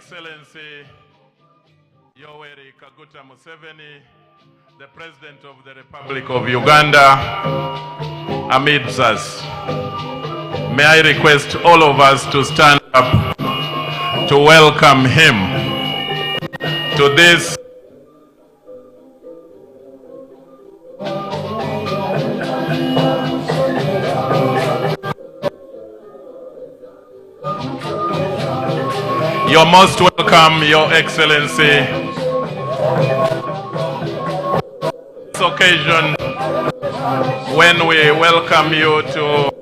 Excellency Yoweri Kaguta Museveni, the President of the Republic of Uganda, amidst us. May I request all of us to stand up to welcome him to this You're most welcome, Your Excellency. This occasion, when we welcome you to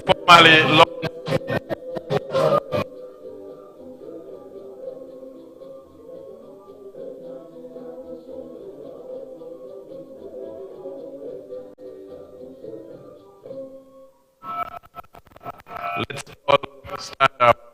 formally launch let's all stand up.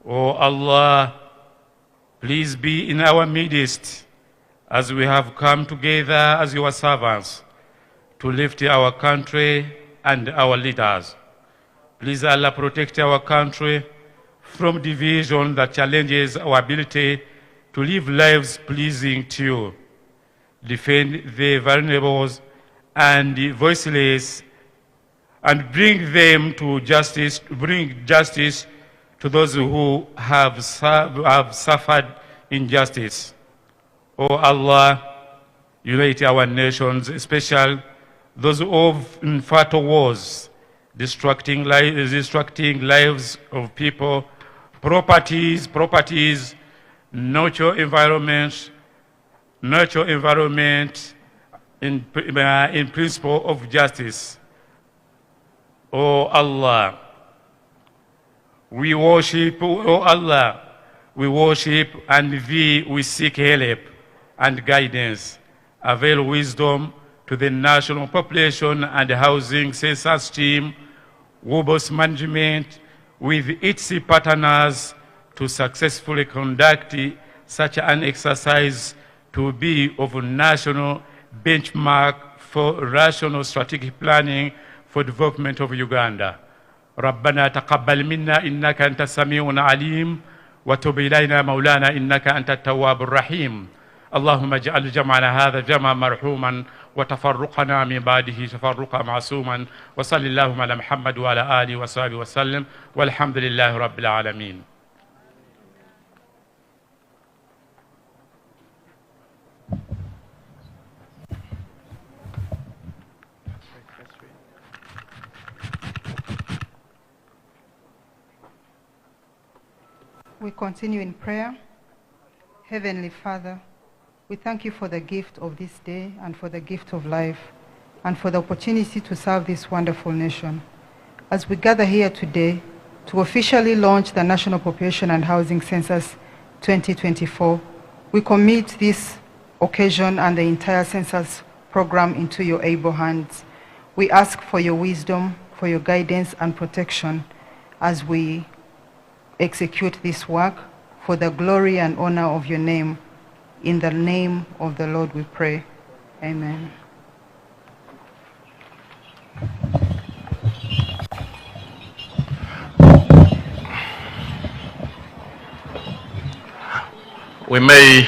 O Allah, please be in our midst as we have come together as your servants to lift our country and our leaders. Please, Allah, protect our country from division that challenges our ability to live lives pleasing to you. Defend the vulnerable and the voiceless, and bring them to justice, bring justice to those who have suffered injustice. O Allah, unite our nations, especially those of infertile wars, destructing lives of people, properties, nurture environment in principle of justice. O Allah, we worship, O Allah, we worship and we seek help and guidance. Avail wisdom to the National Population and Housing Census team, robust management with its partners to successfully conduct such an exercise to be of a national benchmark for rational strategic planning for development of Uganda. ربنا تقبل منا إنك أنت السميع العليم وتب إلينا مولانا إنك أنت التواب الرحيم. اللهم اجعل جمعنا هذا جمعا مرحوما وتفرقنا من بعده تفرقا معصوما وصل اللهم على محمد وعلى آله وصحبه وسلم والحمد لله رب العالمين. We continue in prayer. Heavenly Father, we thank you for the gift of this day and for the gift of life and for the opportunity to serve this wonderful nation. As we gather here today to officially launch the National Population and Housing Census 2024, we commit this occasion and the entire census program into your able hands. We ask for your wisdom, for your guidance and protection as we execute this work for the glory and honor of your name. In the name of the Lord we pray. Amen. We may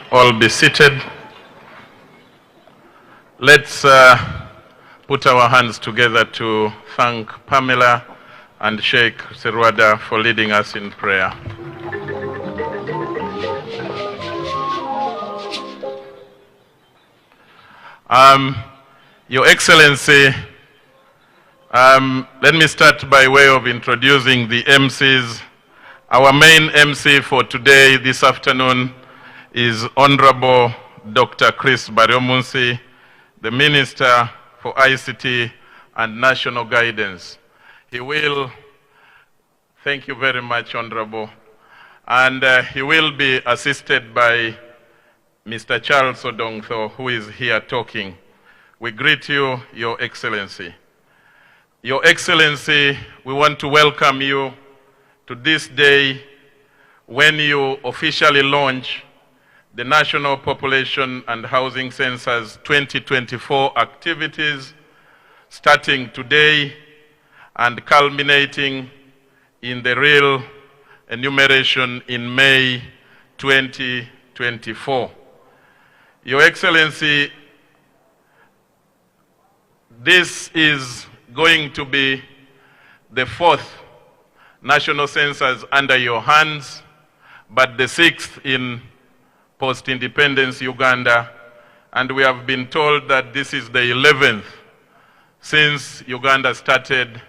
all be seated. Let's put our hands together to thank Pamela and Sheikh Serwada for leading us in prayer. Your Excellency, let me start by way of introducing the MCs. Our main MC for today, this afternoon, is Honorable Dr. Chris Baryomunsi, the Minister for ICT and National Guidance. He will, thank you very much, Honorable, and he will be assisted by Mr. Charles Odongtho, who is here talking. We greet you, Your Excellency. Your Excellency, we want to welcome you to this day when you officially launch the National Population and Housing Census 2024 activities, starting today and culminating in the real enumeration in May 2024. Your Excellency, this is going to be the 4th national census under your hands, but the 6th in post-independence Uganda, and we have been told that this is the 11th since Uganda started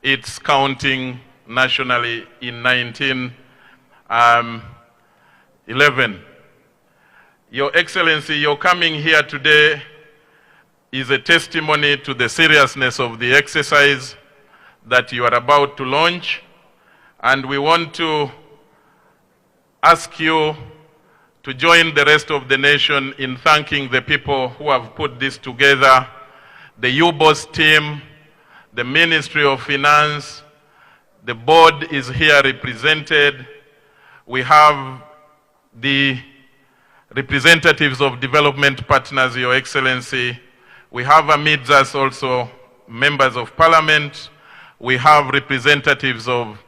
its counting nationally in 1911. Your Excellency, your coming here today is a testimony to the seriousness of the exercise that you are about to launch, and we want to ask you to join the rest of the nation in thanking the people who have put this together, the UBOS team, the Ministry of Finance, the board is here represented, We have the representatives of development partners, Your Excellency. We have amidst us also members of parliament. We have representatives of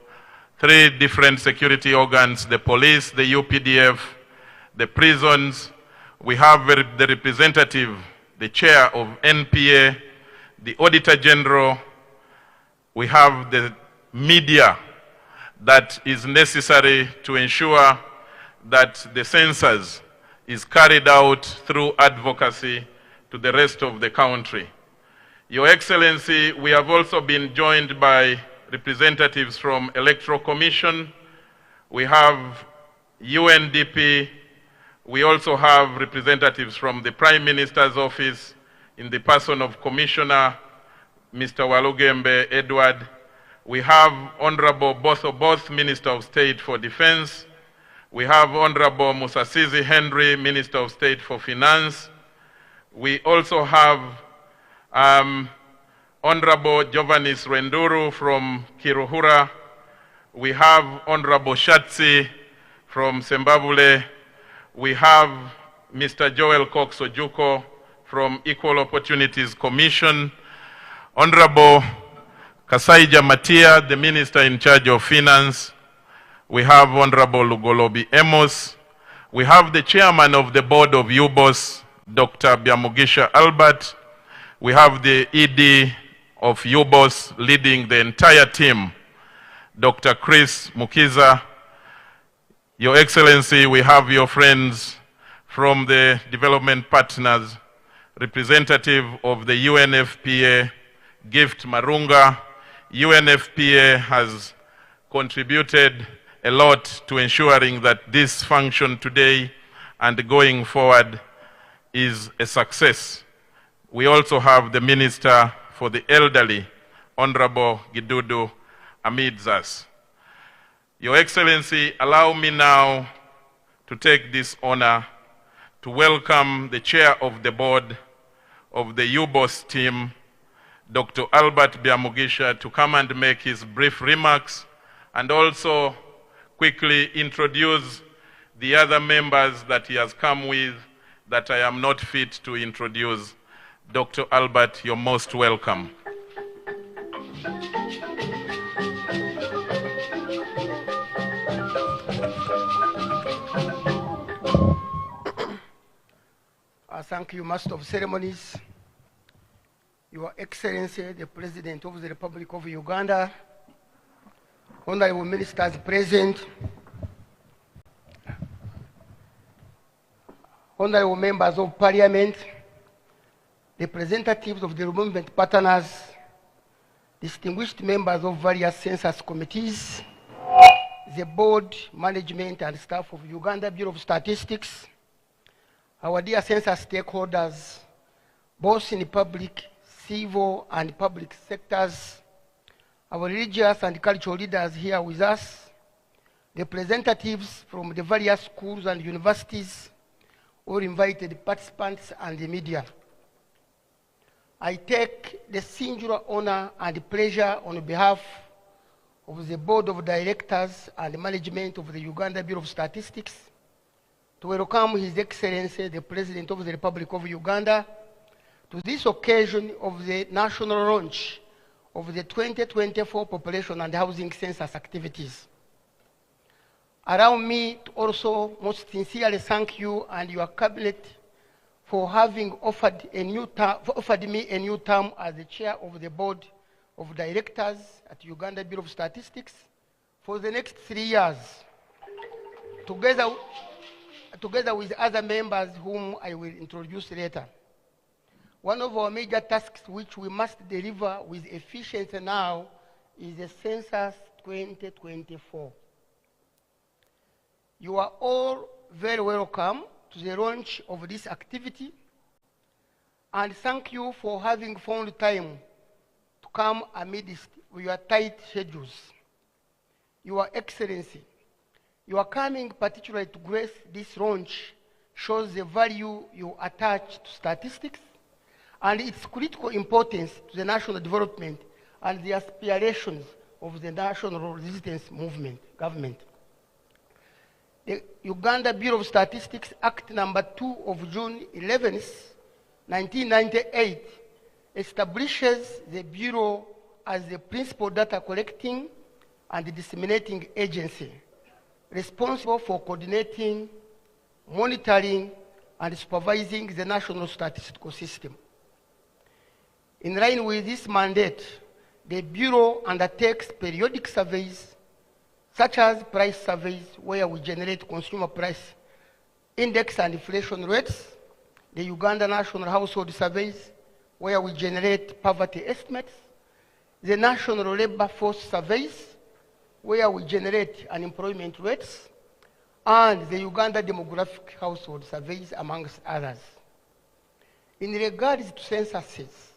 3 different security organs, the police, the UPDF, the prisons. We have the representative, the chair of NPA, the Auditor General. We have the media that is necessary to ensure that the census is carried out through advocacy to the rest of the country. Your Excellency, we have also been joined by representatives from Electoral Commission. We have UNDP. We also have representatives from the Prime Minister's office in the person of Commissioner Mr. Walugembe Edward. We have Honorable both Minister of State for Defense. We have Honorable Musasizi Henry, Minister of State for Finance. We also have Honorable Giovannis Renduru from Kiruhura. We have Honorable Shatsi from Sembabule. We have Mr. Joel Cox Ojuko from Equal Opportunities Commission. Honorable Kasaija Matia, the Minister in charge of Finance. We have Honorable Lugolobi Amos. We have the Chairman of the Board of UBOS, Dr. Byamugisha Albert. We have the ED of UBOS leading the entire team, Dr. Chris Mukiza. Your Excellency, we have your friends from the development partners, representative of the UNFPA, Gift Marunga. UNFPA has contributed a lot to ensuring that this function today and going forward is a success. We also have the Minister for the Elderly, Honorable Gidudu, amidst us. Your Excellency, allow me now to take this honor to welcome the Chair of the Board of the UBOS team, Dr. Albert Byamugisha, to come and make his brief remarks and also quickly introduce the other members that he has come with that I am not fit to introduce. Dr. Albert, you're most welcome. Thank you, Master of Ceremonies, Your Excellency, the President of the Republic of Uganda, Honorable Ministers present, Honorable Members of Parliament, representatives of the development partners, distinguished members of various census committees, the board, management, and staff of Uganda Bureau of Statistics, our dear census stakeholders, both in public, civil, and public sectors, our religious and cultural leaders here with us, representatives from the various schools and universities, all invited participants and the media. I take the singular honor and pleasure on behalf of the Board of Directors and Management of the Uganda Bureau of Statistics to welcome His Excellency, the President of the Republic of Uganda, to this occasion of the national launch of the 2024 Population and Housing Census activities. Allow me to also most sincerely thank you and your cabinet for having offered me a new term as the chair of the Board of Directors at Uganda Bureau of Statistics for the next 3 years, together with other members whom I will introduce later. One of our major tasks which we must deliver with efficiency now is the Census 2024. You are all very welcome to the launch of this activity, and thank you for having found time to come amidst your tight schedules. Your Excellency, your coming particularly to grace this launch shows the value you attach to statistics and its critical importance to the national development and the aspirations of the national resistance movement, government. the Uganda Bureau of Statistics Act number 2 of June 11th, 1998 establishes the Bureau as the principal data collecting and disseminating agency responsible for coordinating, monitoring, and supervising the national statistical system. In line with this mandate, the Bureau undertakes periodic surveys, such as price surveys, where we generate consumer price index and inflation rates, the Uganda National Household Surveys, where we generate poverty estimates, the National Labor Force Surveys, where we generate unemployment rates, and the Uganda Demographic Household Surveys, amongst others. In regards to censuses,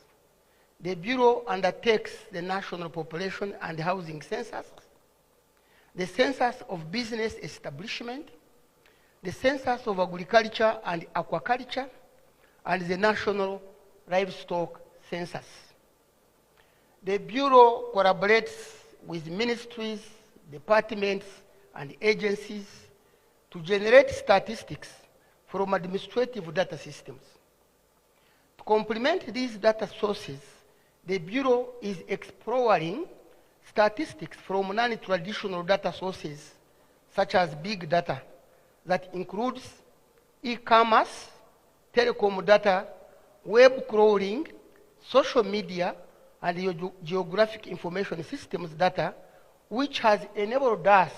the Bureau undertakes the National Population and Housing Census, the Census of Business Establishment, the Census of Agriculture and Aquaculture, and the National Livestock Census. The Bureau collaborates with ministries, departments, and agencies to generate statistics from administrative data systems. To complement these data sources, the Bureau is exploring statistics from non-traditional data sources, such as big data, that includes e-commerce, telecom data, web crawling, social media, and geographic information systems data, which has enabled us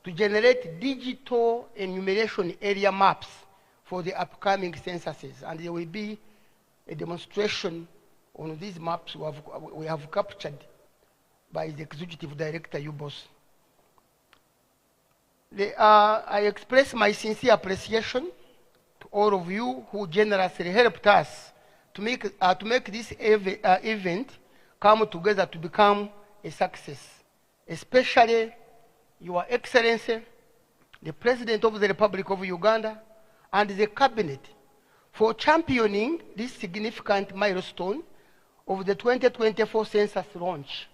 to generate digital enumeration area maps for the upcoming censuses. And there will be a demonstration on these maps we have captured by the Executive Director, UBOS. I express my sincere appreciation to all of you who generously helped us to make this event come together to become a success, especially Your Excellency, the President of the Republic of Uganda, and the Cabinet for championing this significant milestone of the 2024 census launch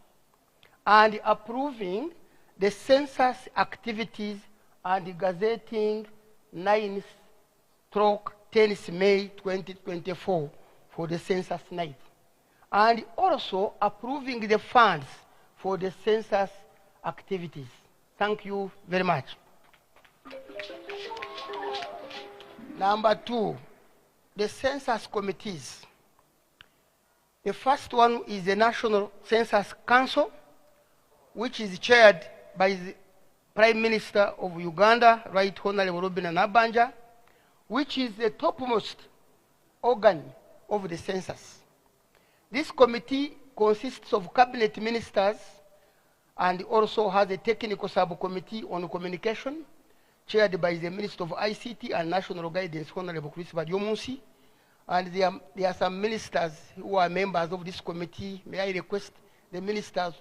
and approving the census activities and gazetting 9/10 May 2024 for the census night, and also approving the funds for the census activities. Thank you very much. Number 2, the census committees. The first one is the National Census Council, which is chaired by the Prime Minister of Uganda, Right Honorable Robin Nabanja, which is the topmost organ of the census. This committee consists of cabinet ministers and also has a technical subcommittee on communication, chaired by the Minister of ICT and National Guidance, Honorable Christopher Diomunsi. And there are some ministers who are members of this committee. May I request the ministers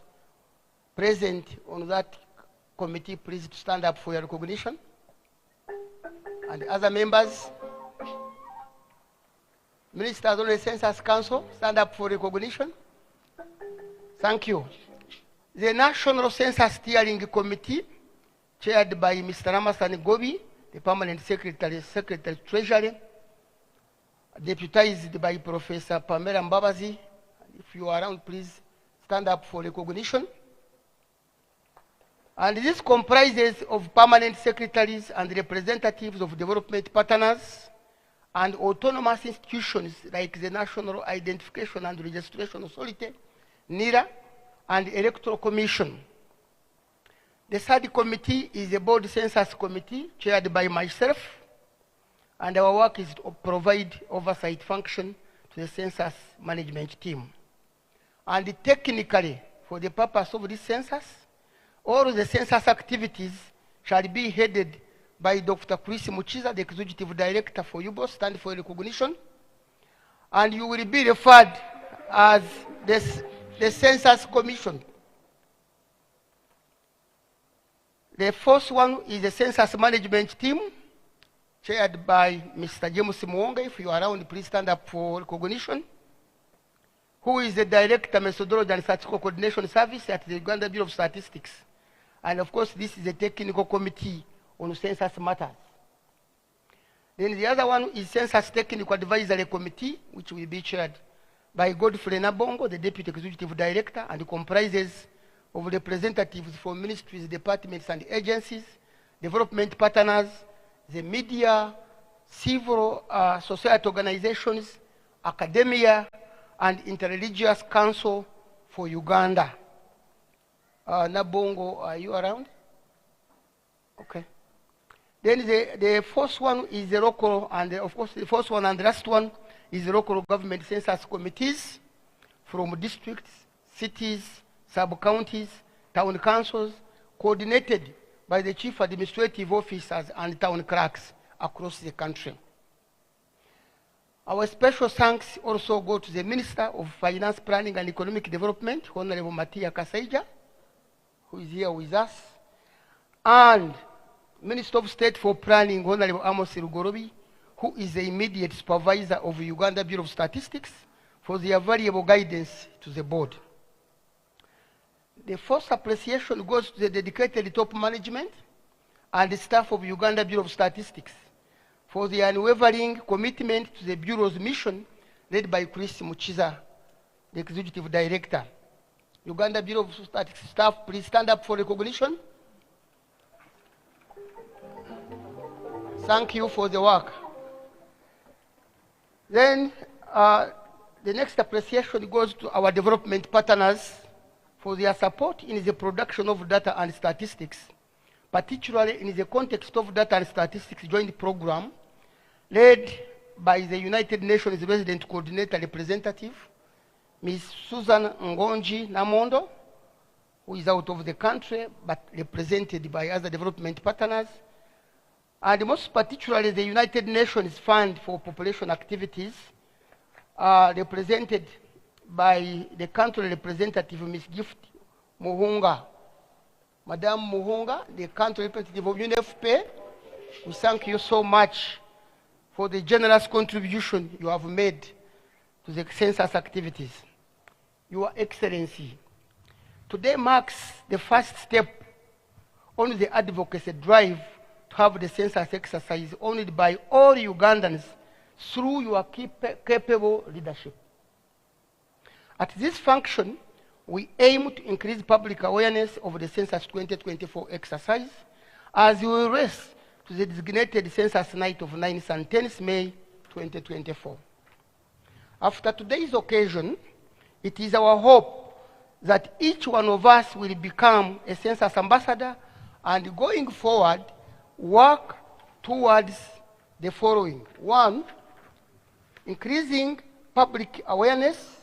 present on that committee, please, to stand up for your recognition. And other members, ministers on the Census Council, stand up for recognition. Thank you. The National Census Steering Committee, chaired by Mr. Ramasani Gobi, the Permanent Secretary, Treasury, deputized by Professor Pamela Mbabazi. If you are around, please stand up for recognition. And this comprises of permanent secretaries and representatives of development partners and autonomous institutions like the National Identification and Registration Authority, NIRA, and Electoral Commission. The third committee is the Board Census Committee, chaired by myself, and our work is to provide oversight function to the census management team. And technically, for the purpose of this census, all the census activities shall be headed by Dr. Chris Muchiza, the Executive Director for UBOS, stand for recognition. And you will be referred as the Census Commission. The first one is the Census Management Team, chaired by Mr. James Mwonga. If you are around, please stand up for recognition. Who is the Director, Methodology and Statistical Coordination Service at the Uganda Bureau of Statistics. And of course, this is a technical committee on census matters. Then the other one is Census Technical Advisory Committee, which will be chaired by Godfrey Nabongo, the Deputy Executive Director, and comprises of representatives from ministries, departments, and agencies, development partners, the media, civil society organizations, academia, and Interreligious Council for Uganda. Nabongo, are you around? Okay. Then the first one is the local, and of course the first one and the last one is the local government census committees from districts, cities, sub-counties, town councils, coordinated by the chief administrative officers and town clerks across the country. Our special thanks also go to the Minister of Finance, Planning and Economic Development, Honorable Matia Kasaija, who is here with us, and Minister of State for Planning, Honorable Amos Rugorobi, who is the immediate supervisor of Uganda Bureau of Statistics, for their valuable guidance to the board. The first appreciation goes to the dedicated top management and the staff of Uganda Bureau of Statistics for their unwavering commitment to the Bureau's mission, led by Chris Muchiza, the Executive Director. Uganda Bureau of Statistics staff, please stand up for recognition. Thank you for the work. Then the next appreciation goes to our development partners for their support in the production of data and statistics, particularly in the context of data and statistics joint program led by the United Nations Resident Coordinator Representative, Ms. Susan Ngonji Namondo, who is out of the country but represented by other development partners, and most particularly the United Nations Fund for Population Activities, represented by the country representative, Ms. Gift Muhunga. Madam Muhunga, the country representative of UNFPA, we thank you so much for the generous contribution you have made to the census activities. Your Excellency, today marks the first step on the advocacy drive to have the census exercise honored by all Ugandans through your capable leadership. At this function, we aim to increase public awareness of the Census 2024 exercise as we will race to the designated census night of 9th and 10th May 2024. After today's occasion, it is our hope that each one of us will become a census ambassador and going forward, work towards the following. 1, increasing public awareness,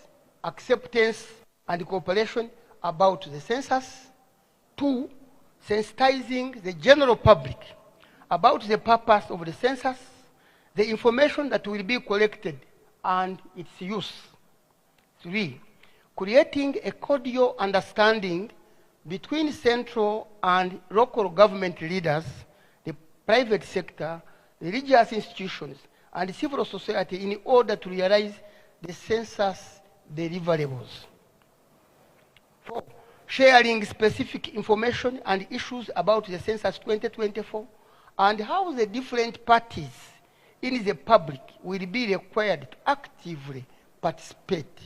acceptance, and cooperation about the census. 2, sensitizing the general public about the purpose of the census, the information that will be collected, and its use. 3, creating a cordial understanding between central and local government leaders, the private sector, religious institutions, and civil society in order to realize the census deliverables. 4, sharing specific information and issues about the census 2024 and how the different parties in the public will be required to actively participate.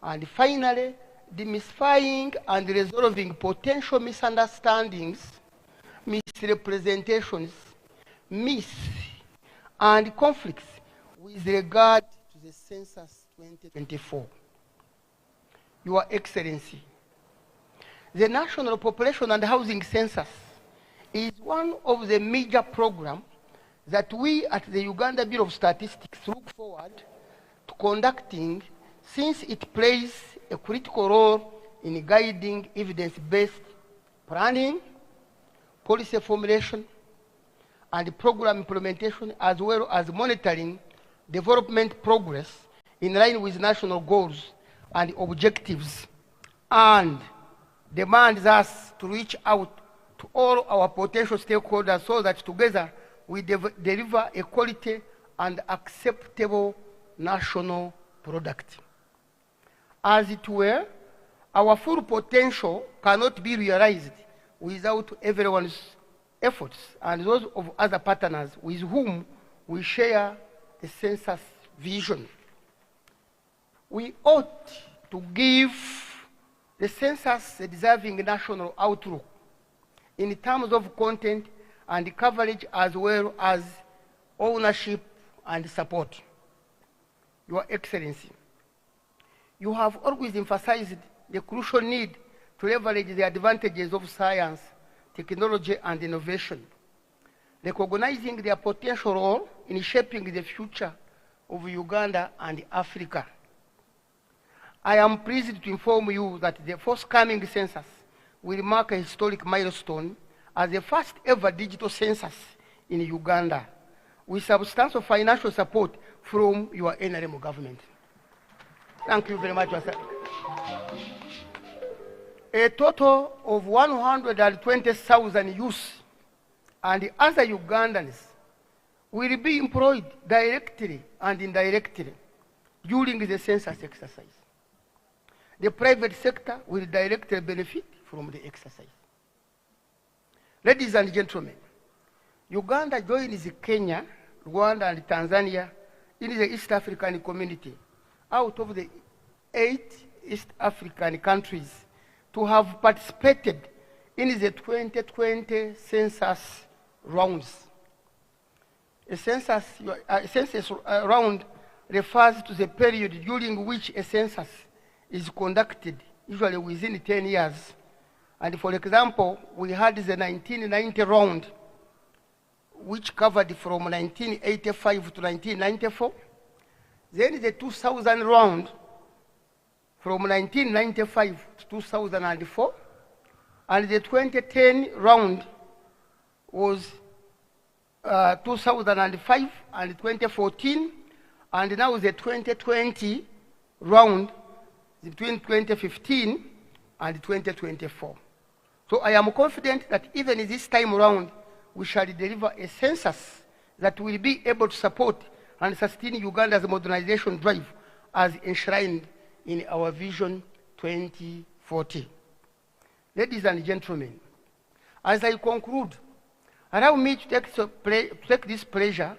And finally, demystifying and resolving potential misunderstandings, misrepresentations, myths, and conflicts with regard to the Census 2024. Your Excellency, the National Population and Housing Census is one of the major programs that we at the Uganda Bureau of Statistics look forward to conducting, since it plays a critical role in guiding evidence-based planning, policy formulation, and program implementation, as well as monitoring development progress in line with national goals and objectives, and demands us to reach out to all our potential stakeholders so that together we deliver a quality and acceptable national product. As it were, our full potential cannot be realized without everyone's efforts and those of other partners with whom we share the census vision. We ought to give the census a deserving national outlook in terms of content and coverage, as well as ownership and support. Your Excellency, you have always emphasized the crucial need to leverage the advantages of science, technology, and innovation, recognizing their potential role in shaping the future of Uganda and Africa. I am pleased to inform you that the forthcoming census will mark a historic milestone as the first ever digital census in Uganda, with substantial financial support from your NRM government. Thank you very much, sir. A total of 120,000 youths and other Ugandans will be employed directly and indirectly during the census exercise. The private sector will directly benefit from the exercise. Ladies and gentlemen, Uganda joins Kenya, Rwanda, and Tanzania in the East African community out of the 8 East African countries to have participated in the 2020 census rounds. A census round refers to the period during which a census is conducted, usually within 10 years. And for example, we had the 1990 round, which covered from 1985 to 1994. Then the 2000 round, from 1995 to 2004. And the 2010 round was 2005 and 2014. And now the 2020 round between 2015 and 2024. So I am confident that even in this time around, we shall deliver a census that will be able to support and sustain Uganda's modernization drive as enshrined in our Vision 2040. Ladies and gentlemen, as I conclude, allow me to take this pleasure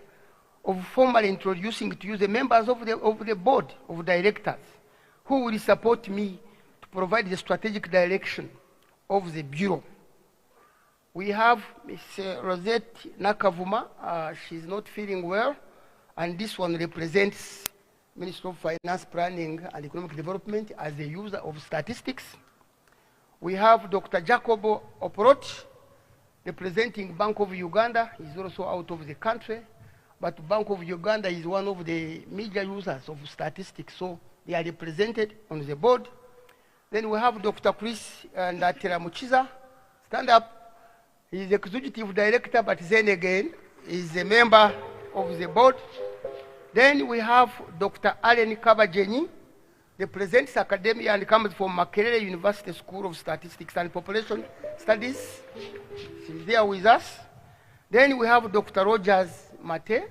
of formally introducing to you the members of the board of directors who will support me to provide the strategic direction of the Bureau. We have Ms. Rosette Nakavuma. She's not feeling well, and this one represents Ministry of Finance, Planning and Economic Development as a user of statistics. We have Dr. Jacobo Oporot, representing Bank of Uganda. He's also out of the country, but Bank of Uganda is one of the major users of statistics, so they are represented on the board. Then we have Dr. Chris Ndatira Muchiza. Stand up. He's the executive director, but then again, he's a member of the board. Then we have Dr. Allen Kabajeni, represents academia and comes from Makerere University School of Statistics and Population Studies. She's there with us. Then we have Dr. Rogers Mate,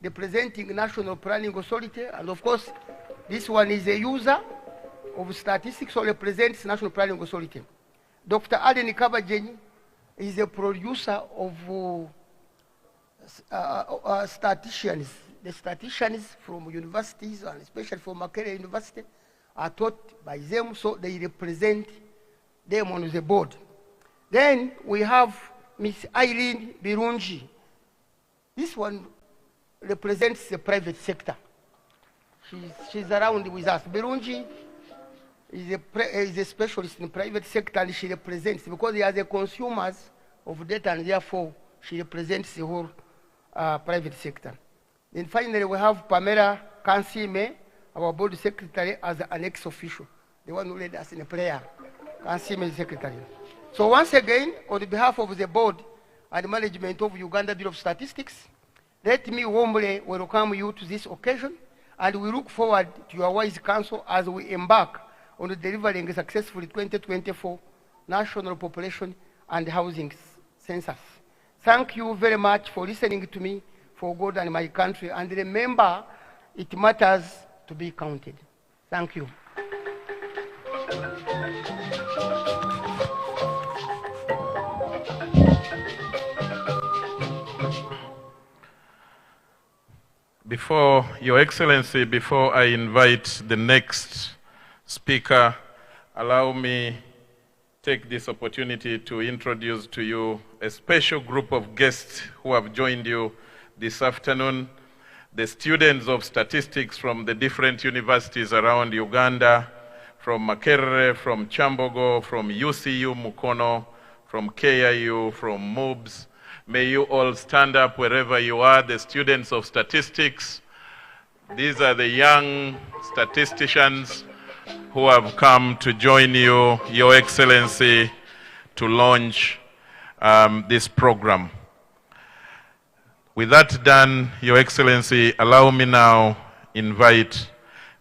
representing National Planning Authority, and of course, this one is a user of statistics, so represents National Planning Authority. Dr. Allen Kabajeni is a producer of statisticians. The statisticians from universities, and especially from Makerere University, are taught by them, so they represent them on the board. Then we have Ms. Irene Birungi. This one represents the private sector. She's around with us. Birungi is a specialist in the private sector, and she represents, because they are the consumers of data, and therefore she represents the whole private sector. Then finally, we have Pamela Kansime, our board secretary, as an ex-official, the one who led us in a prayer. Kansime is secretary. So once again, on behalf of the board and management of Uganda Bureau of Statistics, let me warmly welcome you to this occasion, and we look forward to your wise counsel as we embark on delivering a successful 2024 National Population and Housing Census. Thank you very much for listening to me, for God and my country, and remember, it matters to be counted. Thank you. Before, Your Excellency, before I invite the next speaker, allow me take this opportunity to introduce to you a special group of guests who have joined you this afternoon, the students of statistics from the different universities around Uganda, from Makerere, from Chambogo, from UCU Mukono, from KIU, from MUBS. May you all stand up wherever you are, the students of statistics. These are the young statisticians who have come to join you, Your Excellency, to launch this program. With that done, Your Excellency, allow me now invite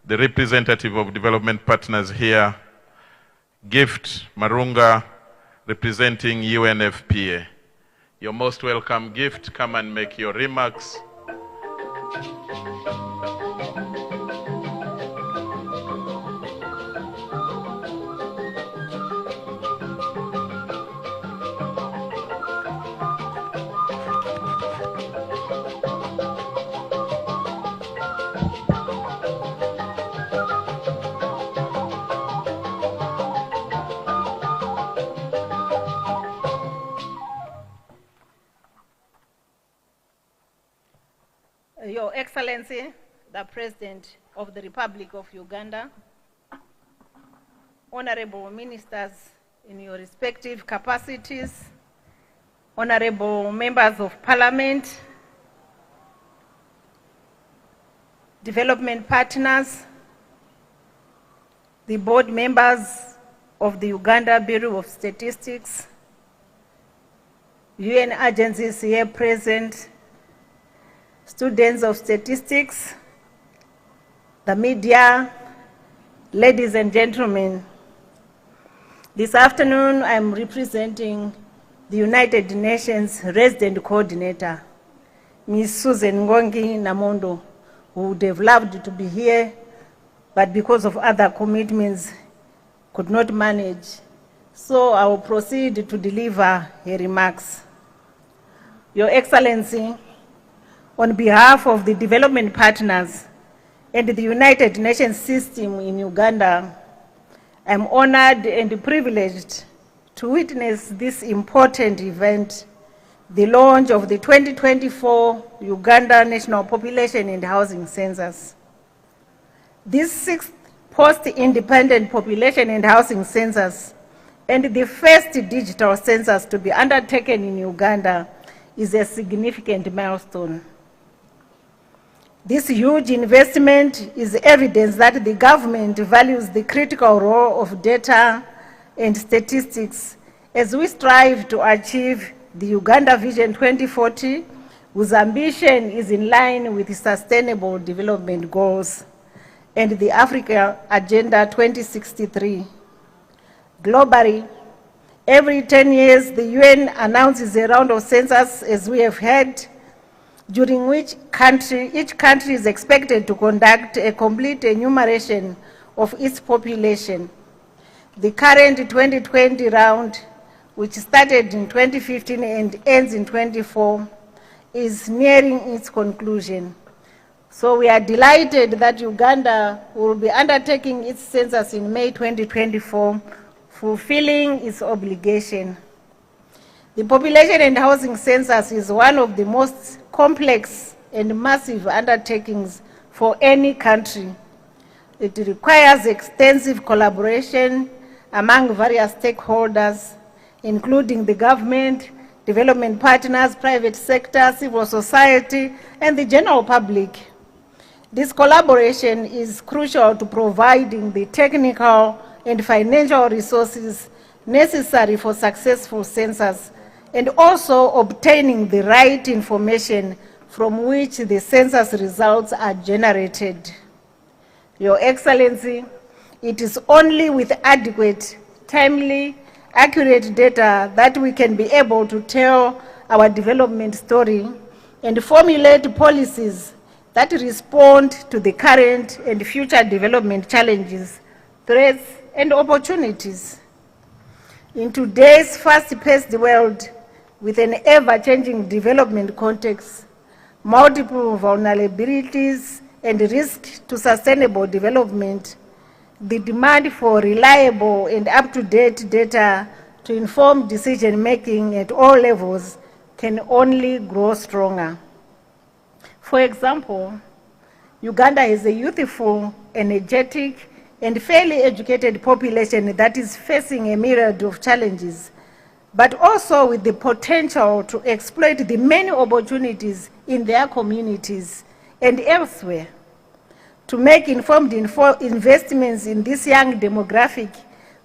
the representative of development partners here, Gift Marunga, representing UNFPA. You're most welcome, Gift. Come and make your remarks. Your Excellency, the President of the Republic of Uganda, honorable ministers in your respective capacities, honorable members of parliament, development partners, the board members of the Uganda Bureau of Statistics, UN agencies here present, students of statistics, the media, ladies and gentlemen. This afternoon, I'm representing the United Nations Resident Coordinator, Ms. Susan Ngongi Namondo, who would have loved to be here, but because of other commitments, could not manage. So I will proceed to deliver her remarks. Your Excellency, on behalf of the development partners and the United Nations system in Uganda, I'm honored and privileged to witness this important event, the launch of the 2024 Uganda National Population and Housing Census. This sixth post-independent population and housing census and the first digital census to be undertaken in Uganda is a significant milestone. This huge investment is evidence that the government values the critical role of data and statistics as we strive to achieve the Uganda Vision 2040, whose ambition is in line with the Sustainable Development Goals and the Africa Agenda 2063. Globally, every 10 years, the UN announces a round of census, as we have heard, during which each country is expected to conduct a complete enumeration of its population. The current 2020 round, which started in 2015 and ends in 2024, is nearing its conclusion. So we are delighted that Uganda will be undertaking its census in May 2024, fulfilling its obligation. The population and housing census is one of the most complex and massive undertakings for any country. It requires extensive collaboration among various stakeholders, including the government, development partners, private sector, civil society, and the general public. This collaboration is crucial to providing the technical and financial resources necessary for successful census, and also obtaining the right information from which the census results are generated. Your Excellency, it is only with adequate, timely, accurate data that we can be able to tell our development story and formulate policies that respond to the current and future development challenges, threats, and opportunities. In today's fast-paced world, with an ever-changing development context, multiple vulnerabilities, and risk to sustainable development, the demand for reliable and up-to-date data to inform decision-making at all levels can only grow stronger. For example, Uganda is a youthful, energetic, and fairly educated population that is facing a myriad of challenges, but also with the potential to exploit the many opportunities in their communities and elsewhere. To make informed investments in this young demographic,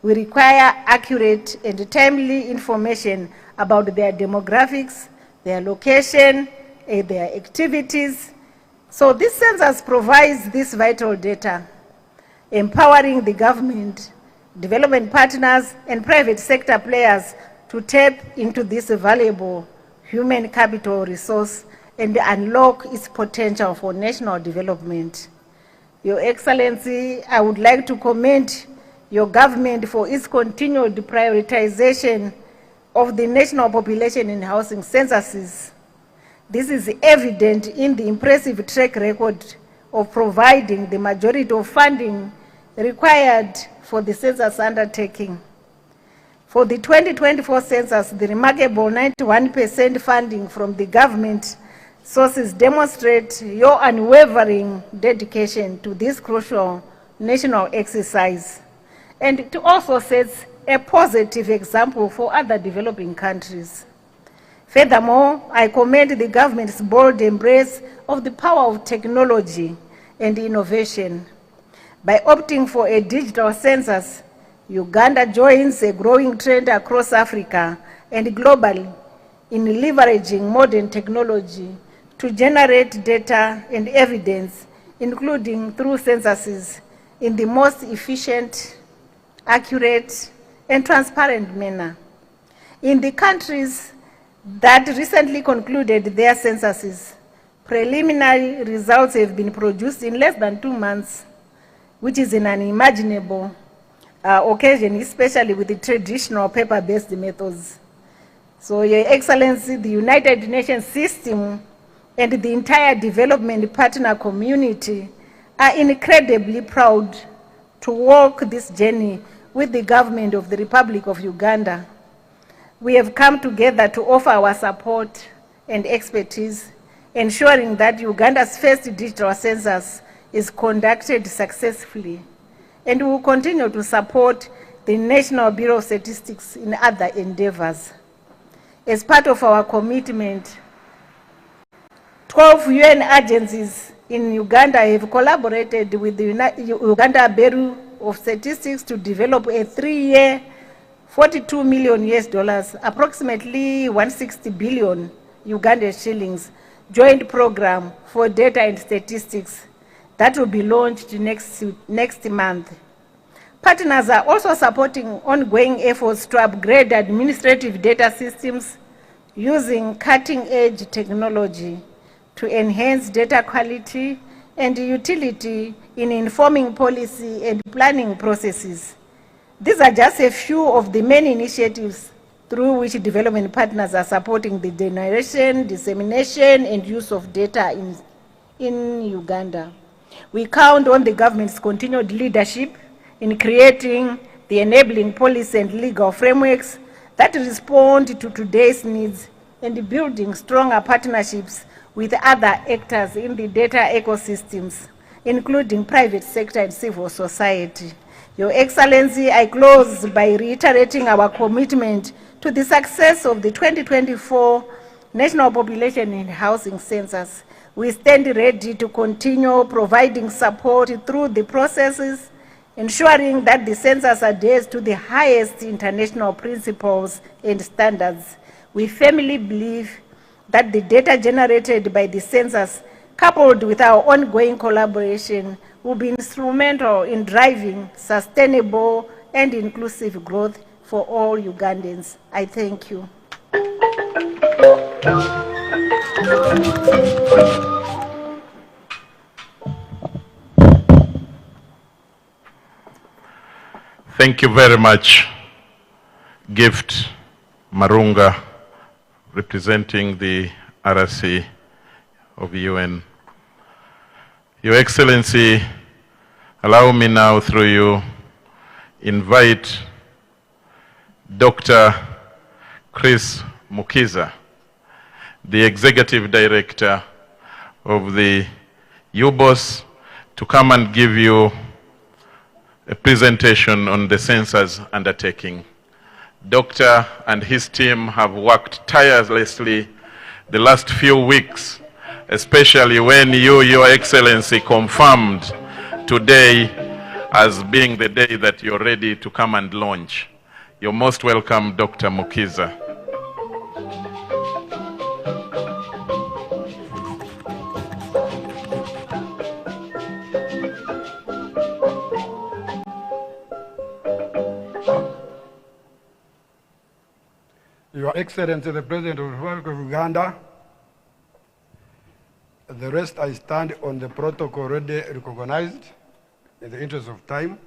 we require accurate and timely information about their demographics, their location, and their activities. So this census provides this vital data, empowering the government, development partners, and private sector players to tap into this valuable human capital resource and unlock its potential for national development. Your Excellency, I would like to commend your government for its continued prioritization of the national population and housing censuses. This is evident in the impressive track record of providing the majority of funding required for the census undertaking. For the 2024 census, the remarkable 91% funding from the government sources demonstrate your unwavering dedication to this crucial national exercise, and it also sets a positive example for other developing countries. Furthermore, I commend the government's bold embrace of the power of technology and innovation. By opting for a digital census, Uganda joins a growing trend across Africa and globally in leveraging modern technology to generate data and evidence, including through censuses, in the most efficient, accurate, and transparent manner. In the countries that recently concluded their censuses, preliminary results have been produced in less than 2 months, which is an unimaginable occasion, especially with the traditional paper-based methods. So, Your Excellency, the United Nations system and the entire development partner community are incredibly proud to walk this journey with the government of the Republic of Uganda. We have come together to offer our support and expertise, ensuring that Uganda's first digital census is conducted successfully, and we will continue to support the National Bureau of Statistics in other endeavors. As part of our commitment, 12 UN agencies in Uganda have collaborated with the Uganda Bureau of Statistics to develop a 3-year, $42 million, approximately 160 billion Ugandan shillings, joint program for data and statistics that will be launched next month. Partners are also supporting ongoing efforts to upgrade administrative data systems using cutting-edge technology to enhance data quality and utility in informing policy and planning processes. These are just a few of the many initiatives through which development partners are supporting the generation, dissemination, and use of data in Uganda. We count on the government's continued leadership in creating the enabling policy and legal frameworks that respond to today's needs and building stronger partnerships with other actors in the data ecosystems, including private sector and civil society. Your Excellency, I close by reiterating our commitment to the success of the 2024 National Population and Housing Census. We stand ready to continue providing support through the processes, ensuring that the census adheres to the highest international principles and standards. We firmly believe that the data generated by the census, coupled with our ongoing collaboration, will be instrumental in driving sustainable and inclusive growth for all Ugandans. I thank you. Thank you very much, Gift Marunga, representing the RC of UN. Your Excellency, allow me now through you invite Dr. Chris Mukiza, the Executive Director of the UBOS, to come and give you a presentation on the census undertaking. Doctor and his team have worked tirelessly the last few weeks, especially when you, Your Excellency, confirmed today as being the day that you're ready to come and launch. You're most welcome, Dr. Mukiza. Your Excellency, the President of the Republic of Uganda, the rest I stand on the protocol already recognized in the interest of time.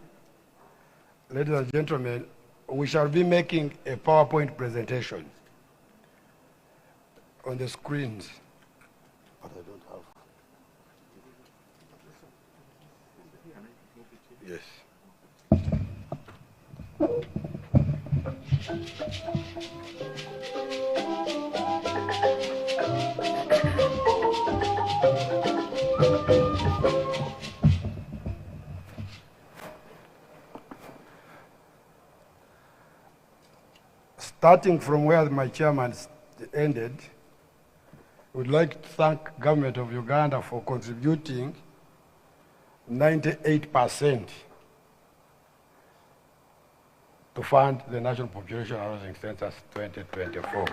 Ladies and gentlemen, we shall be making a PowerPoint presentation on the screens. But I don't have. Yes. Starting from where my chairman ended, I would like to thank government of Uganda for contributing 98% to fund the National Population Housing Census 2024.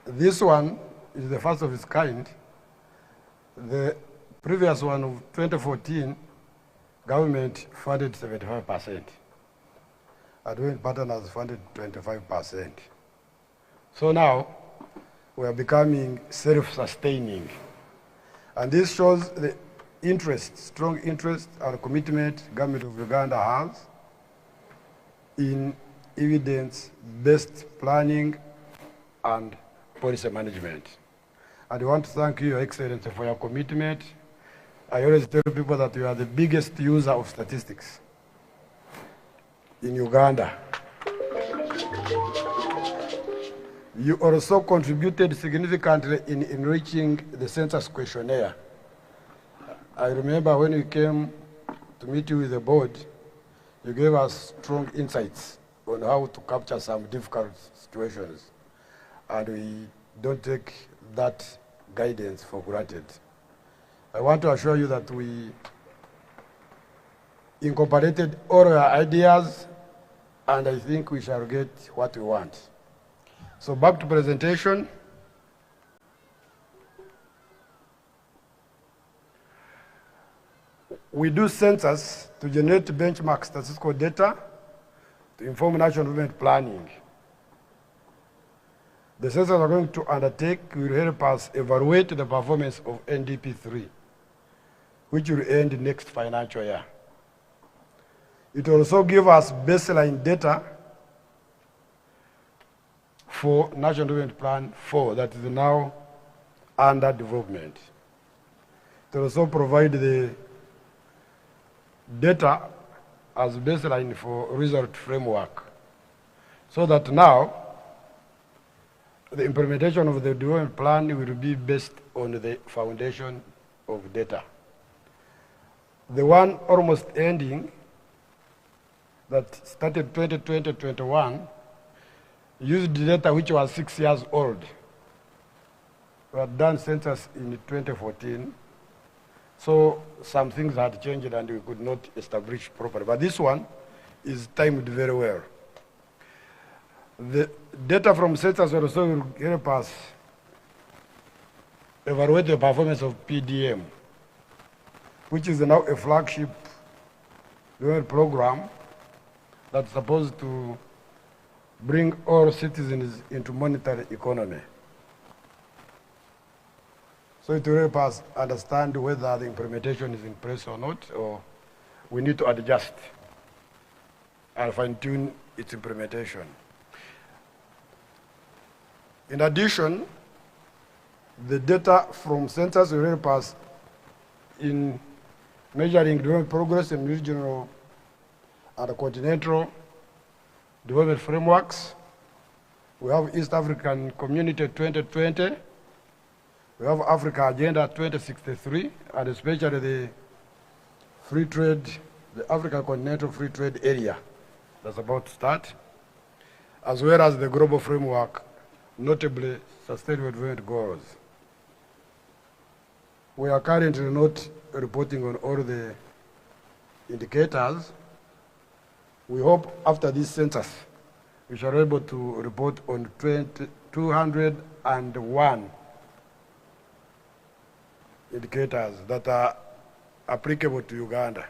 This one is the first of its kind. The previous one of 2014, government funded 75%. Adjoint partners funded 25%. So now, we are becoming self-sustaining. And this shows the interest, strong interest and commitment government of Uganda has in evidence-based planning and policy management. And I want to thank you, Your Excellency, for your commitment. I always tell people that you are the biggest user of statistics in Uganda. You also contributed significantly in enriching the census questionnaire. I remember when we came to meet you with the board, you gave us strong insights on how to capture some difficult situations. And we don't take that guidance for granted. I want to assure you that we incorporated all your ideas, and I think we shall get what we want. So back to presentation. We do census to generate benchmark statistical data to inform national development planning. The census we're going to undertake will help us evaluate the performance of NDP3, which will end next financial year. It will also give us baseline data for National Development Plan 4 that is now under development. It will also provide the data as baseline for result framework, so that now the implementation of the development plan will be based on the foundation of data. The one almost ending that started 2020-21 used data which was 6 years old. We had done census in 2014, so some things had changed and we could not establish properly. But this one is timed very well. The data from census also will help us evaluate the performance of PDM, which is now a flagship program that's supposed to bring all citizens into monetary economy. So it will help us understand whether the implementation is in place or not, or we need to adjust and fine-tune its implementation. In addition, the data from Census will help us in measuring development progress in regional and continental development frameworks. We have East African Community 2020. We have Africa Agenda 2063, and especially the free trade, the African Continental Free Trade Area that's about to start, as well as the global framework, notably Sustainable Development Goals. We are currently not reporting on all the indicators. We hope after this census, we shall be able to report on 201 indicators that are applicable to Uganda.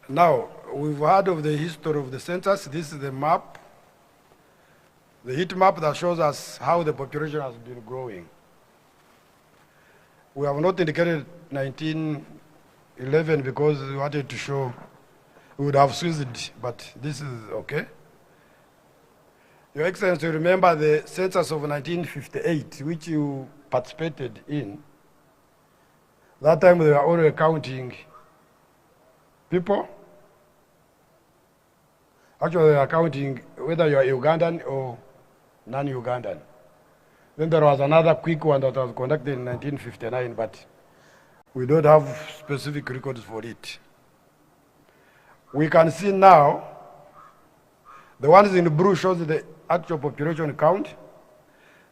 Now, we've heard of the history of the census. This is the map, the heat map that shows us how the population has been growing. We have not indicated 1911 because we wanted to show we would have switched, but this is okay. Your Excellency, remember the census of 1958, which you participated in. That time they were only counting people. Actually, they are counting whether you are Ugandan or non-Ugandan. Then there was another quick one that was conducted in 1959, but we don't have specific records for it. We can see now, the ones in blue shows the actual population count,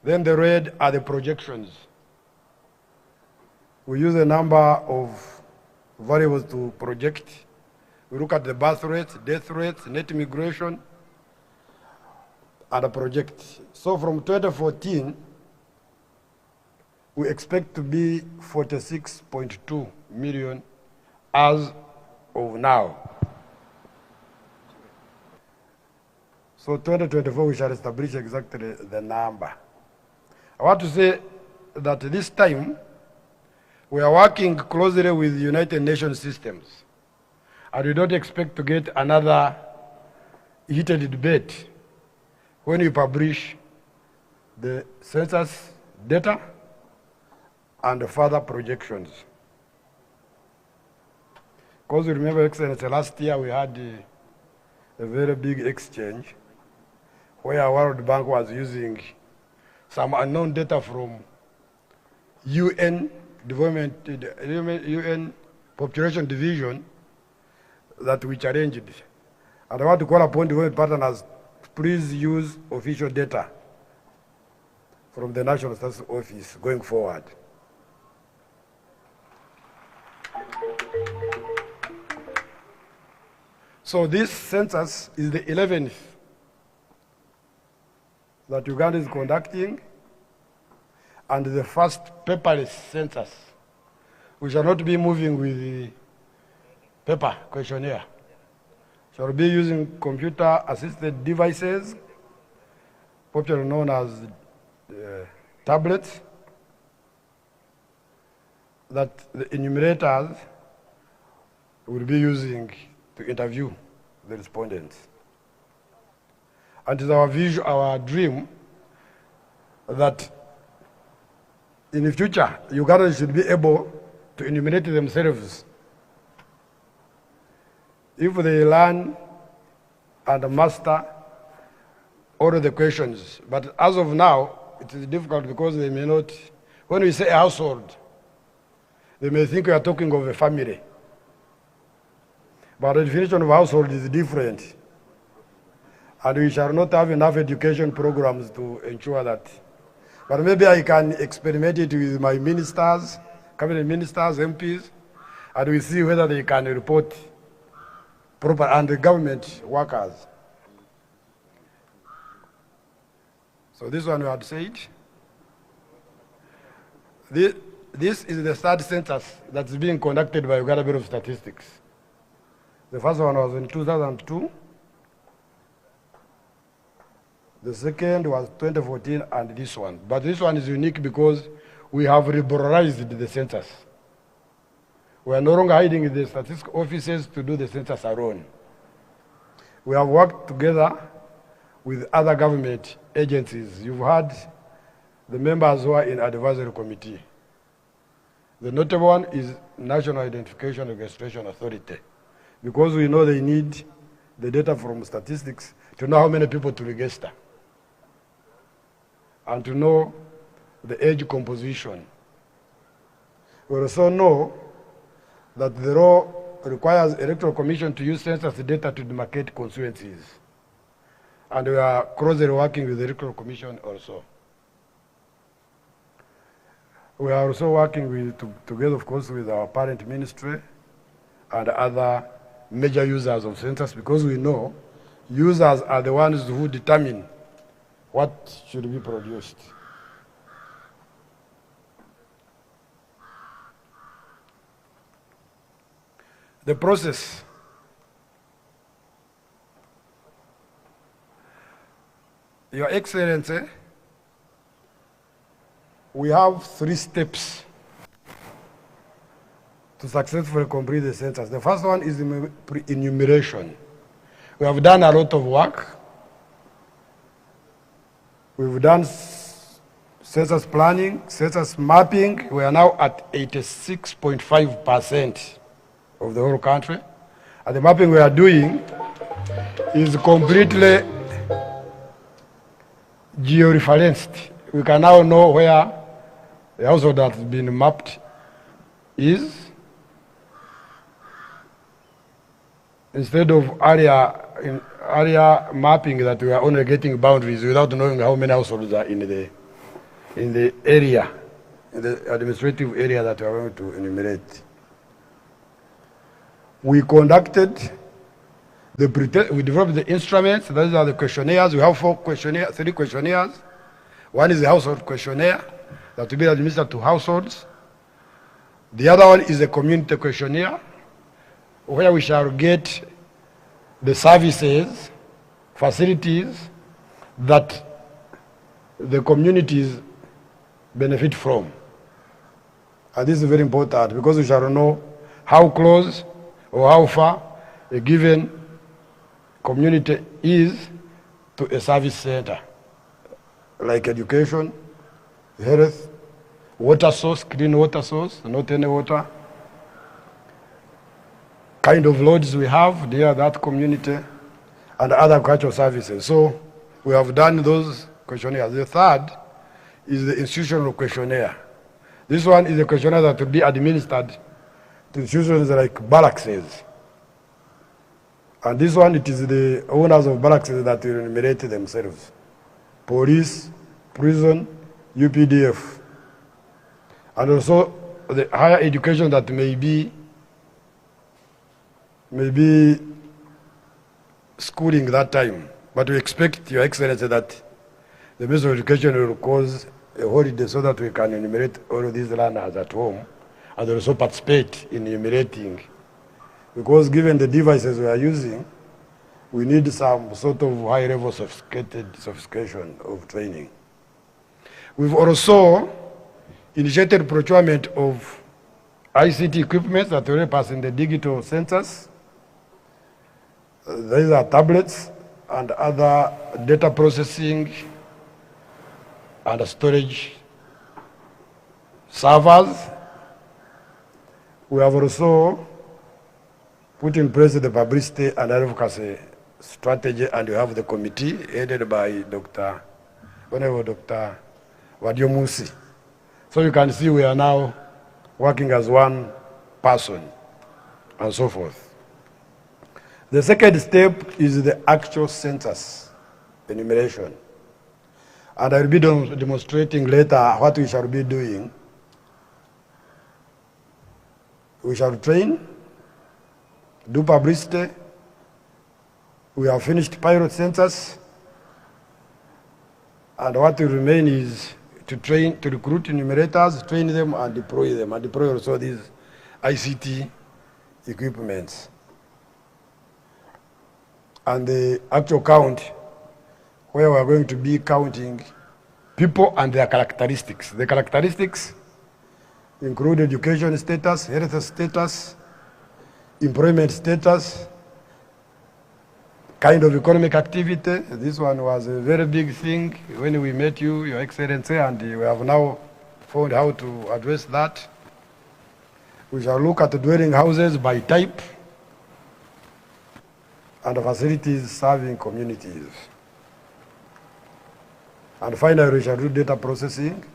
then the red are the projections. We use a number of variables to project. We look at the birth rates, death rates, net migration, and project. So from 2014, we expect to be 46.2 million as of now. So 2024, we shall establish exactly the number. I want to say that this time, we are working closely with United Nations systems, and we don't expect to get another heated debate when you publish the census data and further projections. Because you remember, Excellency, last year we had a very big exchange where World Bank was using some unknown data from UN Population Division that we challenged. And I want to call upon development partners, please use official data from the National Statistics Office going forward. So this census is the 11th that Uganda is conducting, and the first paperless census. We shall not be moving with the paper questionnaire. Shall be using computer-assisted devices, popularly known as tablets, that the enumerators will be using to interview the respondents. And it is our vision, our dream, that in the future, Ugandans should be able to enumerate themselves. If they learn and master all of the questions. But as of now, it is difficult because they may not, when we say a household, they may think we are talking of a family. But the definition of household is different. And we shall not have enough education programs to ensure that. But maybe I can experiment it with my ministers, cabinet ministers, MPs, and we see whether they can report proper, and the government workers. So this one we had said. This is the third census that's being conducted by Uganda Bureau of Statistics. The first one was in 2002. The second was 2014, and this one. But this one is unique because we have liberalized the census. We are no longer hiding the statistical offices to do the census alone. We have worked together with other government agencies. You've had the members who are in advisory committee. The notable one is National Identification Registration Authority, because we know they need the data from statistics to know how many people to register and to know the age composition. We also know that the law requires Electoral Commission to use census data to demarcate constituencies. And we are closely working with the Electoral Commission also. We are also working together, of course, with our parent ministry and other major users of census, because we know users are the ones who determine what should be produced. The process. Your Excellency, we have 3 steps to successfully complete the census. The first one is enumeration. We have done a lot of work. We've done census planning, census mapping. We are now at 86.5% of the whole country. And the mapping we are doing is completely georeferenced. We can now know where the household that has been mapped is, instead of area mapping that we are only getting boundaries without knowing how many households are in the area, in the administrative area that we are going to enumerate. We conducted we developed the instruments. Those are the questionnaires. We have 3 questionnaires. One is the household questionnaire that will be administered to households. The other one is a community questionnaire, where we shall get the services, facilities that the communities benefit from. And this is very important, because we shall know how close or how far a given community is to a service center, like education, health, water source, clean water source, not any water, kind of loads we have near that community, and other cultural services. So we have done those questionnaires. The third is the institutional questionnaire. This one is a questionnaire that will be administered to institutions like barracks. And this one, it is the owners of barracks that will enumerate themselves. Police, prison, UPDF. And also the higher education that may be schooling that time. But we expect, Your Excellency, that the Ministry of Education will cause a holiday so that we can enumerate all of these learners at home and also participate in enumerating. Because given the devices we are using, we need some sort of high-level sophistication of training. We've also initiated procurement of ICT equipment that will help us in the digital census. These are tablets and other data processing and storage servers. We have also put in place the publicity and advocacy strategy, and we have the committee headed by Honorable Dr. Wadiomusi. So you can see we are now working as one person and so forth. The second step is the actual census enumeration. And I will be demonstrating later what we shall be doing. We shall train, do publicity. We have finished pilot census. And what will remain is to train, to recruit enumerators, train them and deploy also these ICT equipments. And the actual count, where we are going to be counting people and their characteristics. The characteristics include education status, health status, employment status, kind of economic activity. This one was a very big thing when we met you, Your Excellency, and we have now found how to address that. We shall look at the dwelling houses by type and facilities serving communities. And finally, we shall do data processing,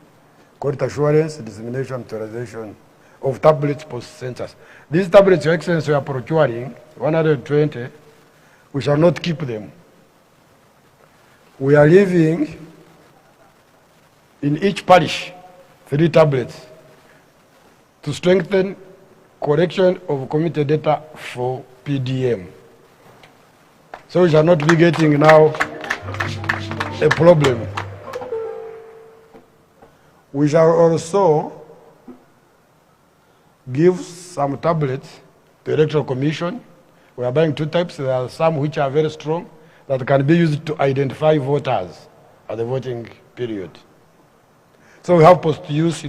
quality assurance, dissemination, and utilization of tablets post-census. These tablets, Your Excellency, we are procuring 120. We shall not keep them. We are leaving in each parish 3 tablets to strengthen collection of community data for PDM. So we shall not be getting now a problem. We shall also give some tablets to Electoral Commission. We are buying 2 types. There are some which are very strong that can be used to identify voters at the voting period. So we have post-census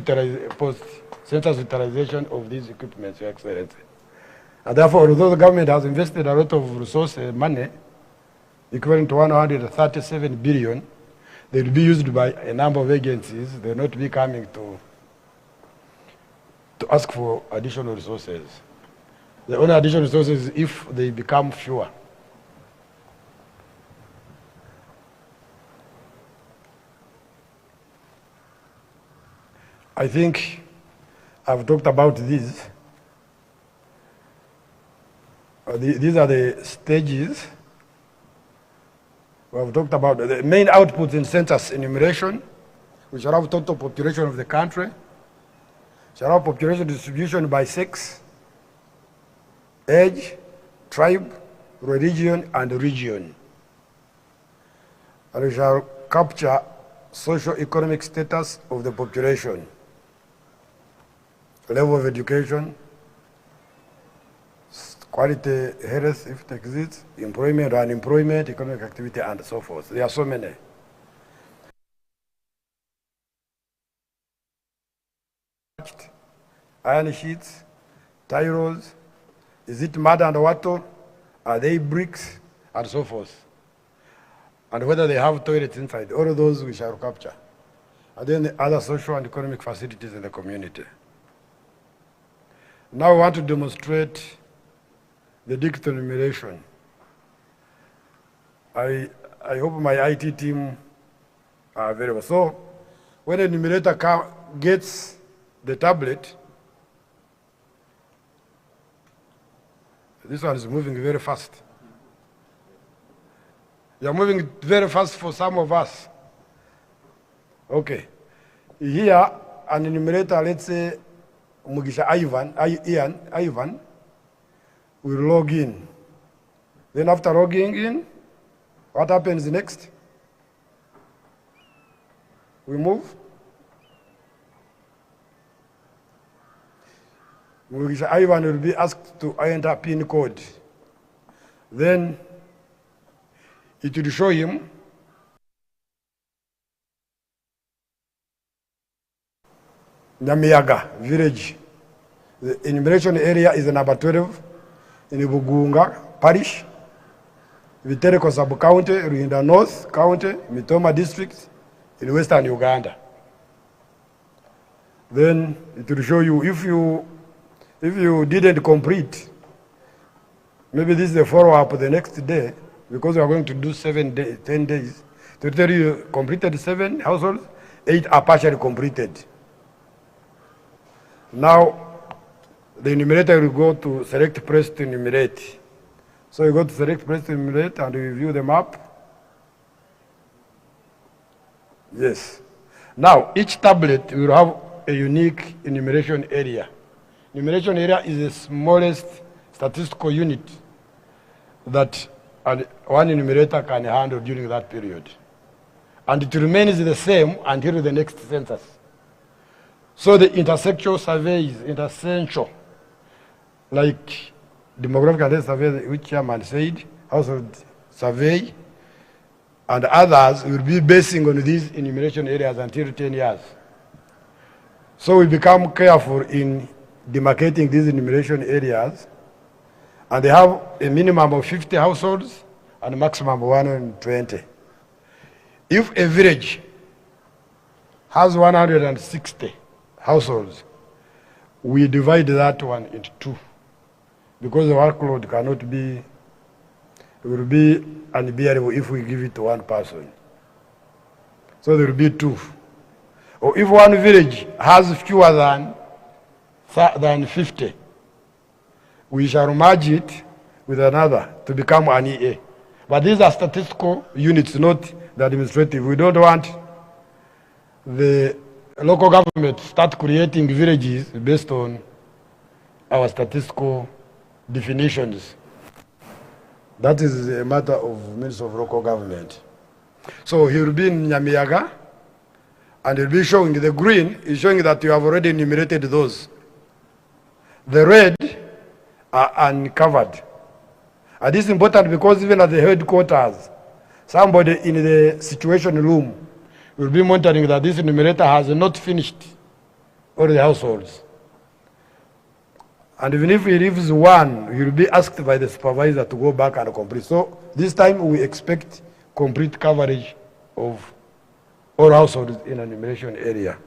utilization of these equipments, Your Excellency. And therefore, although the government has invested a lot of resources, money, equivalent to 137 billion, they will be used by a number of agencies. They will not be coming to ask for additional resources. The only additional resources if they become fewer. I think I've talked about these. These are the stages. We have talked about the main outputs in census enumeration. We shall have total population of the country. We shall have population distribution by sex, age, tribe, religion, and region. And we shall capture socio-economic status of the population, level of education, quality health, if it exists, employment or unemployment, economic activity, and so forth. There are so many. Iron sheets, tie rolls, is it mud and water? Are they bricks? And so forth. And whether they have toilets inside, all of those we shall capture. And then the other social and economic facilities in the community. Now we want to demonstrate the digital enumeration. I hope my IT team are available. So when an enumerator gets the tablet, this one is moving very fast. You're moving very fast for some of us. Okay. Here, an enumerator, let's say, Mugisha Ivan, will log in. Then after logging in, what happens next? We move. Mugisha Ivan will be asked to enter PIN code. Then it will show him Nyamiyaga village. The enumeration area is number 12 in Bugunga Parish, Vitereko Sub-County, Ruhinda North County, Mitoma District, in Western Uganda. Then it will show you if you didn't complete, maybe this is a follow-up the next day, because we are going to do 10 days. To tell you completed 7 households, 8 are partially completed. Now, the enumerator will go to select press to enumerate. So you go to select press to enumerate and you view the map. Yes. Now, each tablet will have a unique enumeration area. Enumeration area is the smallest statistical unit that one enumerator can handle during that period. And it remains the same until the next census. So the intersectional survey is essential, like demographic and health survey, which Chairman said, household survey, and others will be basing on these enumeration areas until 10 years. So we become careful in demarcating these enumeration areas, and they have a minimum of 50 households and maximum 120. If a village has 160 households, we divide that one into 2 because the workload cannot be, it will be unbearable if we give it to one person. So there will be 2. Or if one village has fewer than 50, we shall merge it with another to become an EA. But these are statistical units, not the administrative. We don't want the local government to start creating villages based on our statistical definitions. That is a matter of Ministry of Local Government. So he will be in Nyamiyaga, and he'll be showing, the green is showing that you have already enumerated those. The red are uncovered. And this is important because even at the headquarters, somebody in the situation room will be monitoring that this enumerator has not finished all the households. And even if he leaves one, he will be asked by the supervisor to go back and complete. So this time we expect complete coverage of all households in an enumeration area.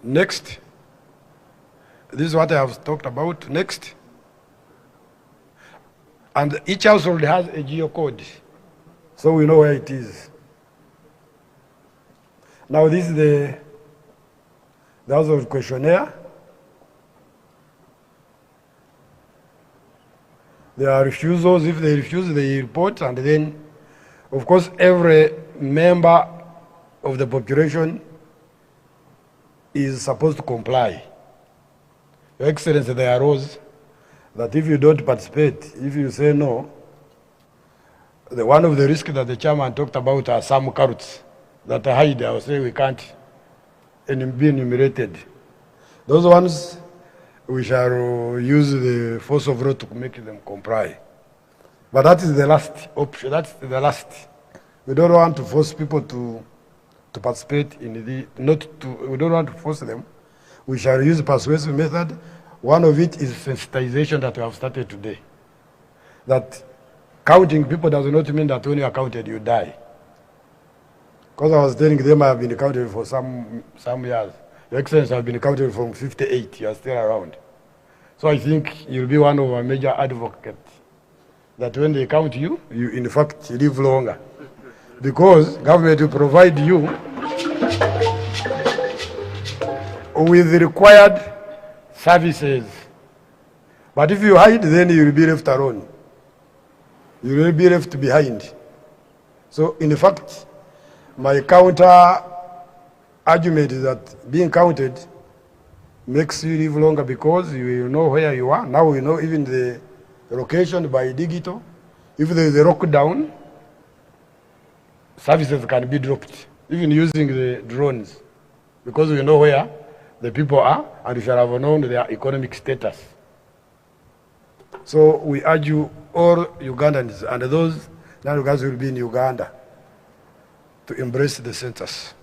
Next. This is what I have talked about. Next. And each household has a geocode, so we know where it is. Now this is the household questionnaire. There are refusals. If they refuse, they report, and then, of course, every member of the population is supposed to comply. Your Excellency, there arose that if you don't participate, if you say no, one of the risks that the chairman talked about are some carrots that hide. I will say we can't be enumerated. Those ones, we shall use the force of law to make them comply. But that is the last option. That's the last. We don't want to force people to participate in the, we don't want to force them. We shall use persuasive method. One of it is sensitization that we have started today. That counting people does not mean that when you are counted, you die. Because I was telling them I have been counted for some years. Your Excellency, I have been counted from 58. You are still around. So I think you'll be one of our major advocates. That when they count you, you in fact live longer. Because government will provide you with the required services. But if you hide, then you will be left alone. You will be left behind. So in fact, my counter argument is that being counted makes you live longer because you will know where you are. Now we know even the location by digital. If there is a lockdown, services can be dropped, even using the drones, because we know where the people are and we shall have known their economic status. So we urge you, all Ugandans and those non-Ugandans will be in Uganda, to embrace the census.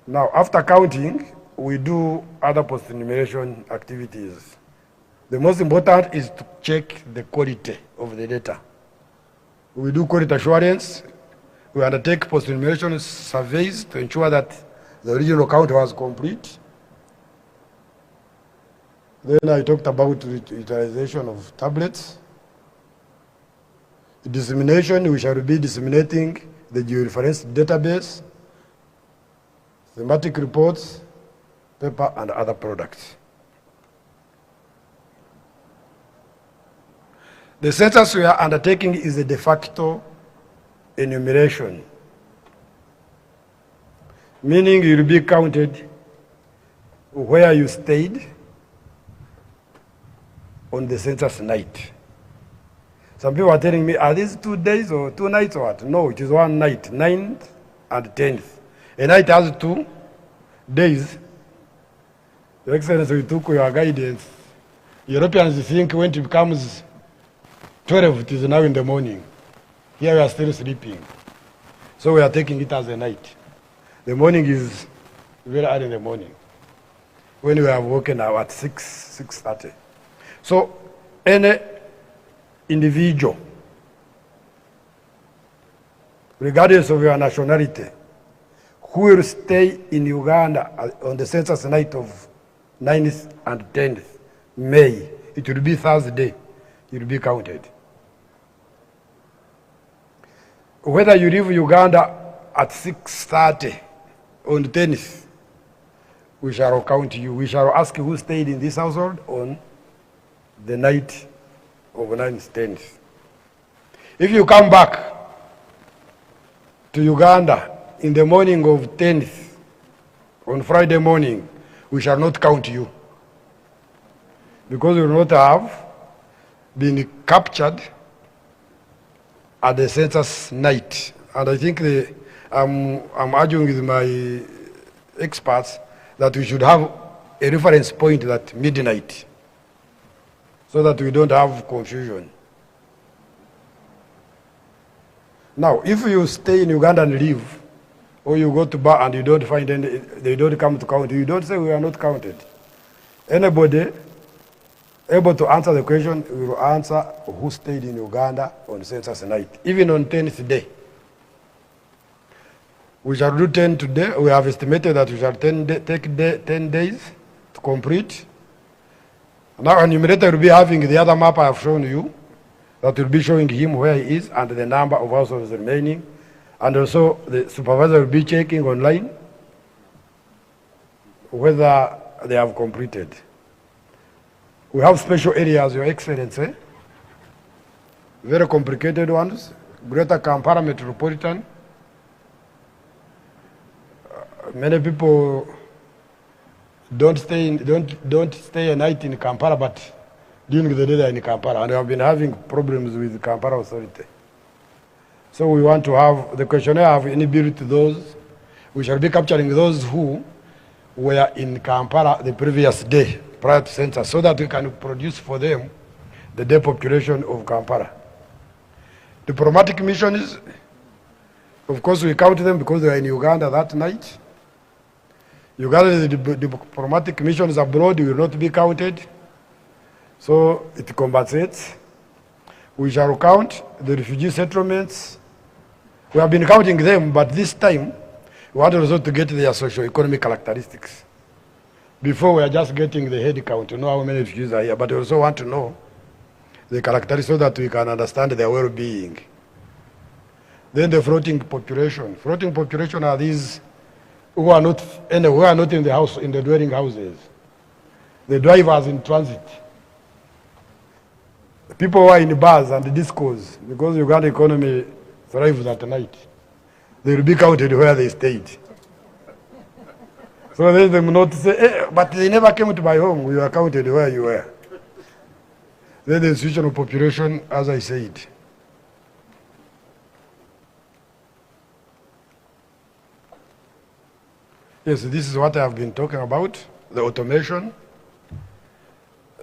Now, after counting, we do other post-enumeration activities. The most important is to check the quality of the data. We do quality assurance. We undertake post-enumeration surveys to ensure that the original count was complete. Then I talked about utilization of tablets. Dissemination, we shall be disseminating the georeferenced database, thematic reports, paper, and other products. The census we are undertaking is a de facto enumeration, meaning you will be counted where you stayed on the census night. Some people are telling me, are these 2 days or 2 nights or what? No, it is 1 night, 9th and 10th. A night has 2 days. Your Excellency, we took your guidance. Europeans think when it becomes 12, it is now in the morning. Here we are still sleeping. So we are taking it as a night. The morning is very early in the morning. when we have woken now at 6:30. So any individual, regardless of your nationality, who will stay in Uganda on the census night of 9th and 10th May, it will be Thursday, it will be counted. Whether you leave Uganda at 6:30 on the 10th, we shall count you. We shall ask who stayed in this household on the night of 9th, 10th. If you come back to Uganda in the morning of 10th, on Friday morning, we shall not count you, because you will not have been captured at the census night. And I think I'm arguing with my experts that we should have a reference point at midnight, so that we don't have confusion. Now, if you stay in Uganda and leave, or you go to bar and you don't find any, they don't come to count, you don't say we are not counted. Anybody able to answer the question will answer who stayed in Uganda on census night, even on 10th day. We shall do 10 today. We have estimated that we shall take 10 days to complete. Now, a numerator will be having the other map I have shown you, that will be showing him where he is and the number of households remaining. And also the supervisor will be checking online whether they have completed. We have special areas, Your Excellency, very complicated ones. Greater Kampala Metropolitan. Many people don't stay a night in Kampala, but during the day they're in Kampala, and we have been having problems with the Kampala Authority. So we want to have the questionnaire have inbuilt to those. We shall be capturing those who were in Kampala the previous day prior to census, so that we can produce for them the day population of Kampala. Diplomatic missions, of course, we count them because they are in Uganda that night. Uganda, the diplomatic missions abroad will not be counted, so it compensates. We shall count the refugee settlements. We have been counting them, but this time we want also to get their socio-economic characteristics. Before we are just getting the head count to know how many refugees are here, but we also want to know the characteristics so that we can understand their well-being. Then the floating population. Floating population are these who are not in the house, in the dwelling houses. The drivers in transit. The people who are in bars and discos, because the Uganda economy thrives at night. They will be counted where they stayed. So let them not say, but they never came to my home. We were counted where you were. Then the institutional population, as I said. Yes, this is what I have been talking about, the automation.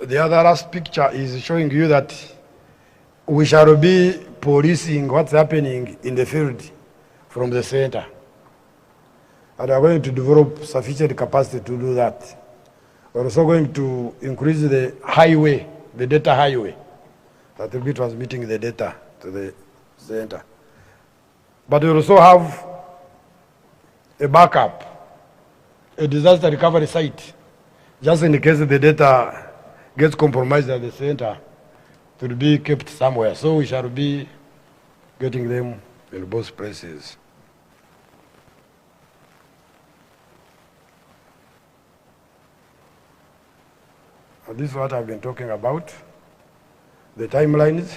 The other last picture is showing you that we shall be policing what's happening in the field from the center. And we are going to develop sufficient capacity to do that. We're also going to increase the highway, the data highway, that will be transmitting the data to the center. But we also have a backup, a disaster recovery site, just in case the data gets compromised at the center, to be kept somewhere. So we shall be getting them in both places. And this is what I've been talking about, the timelines.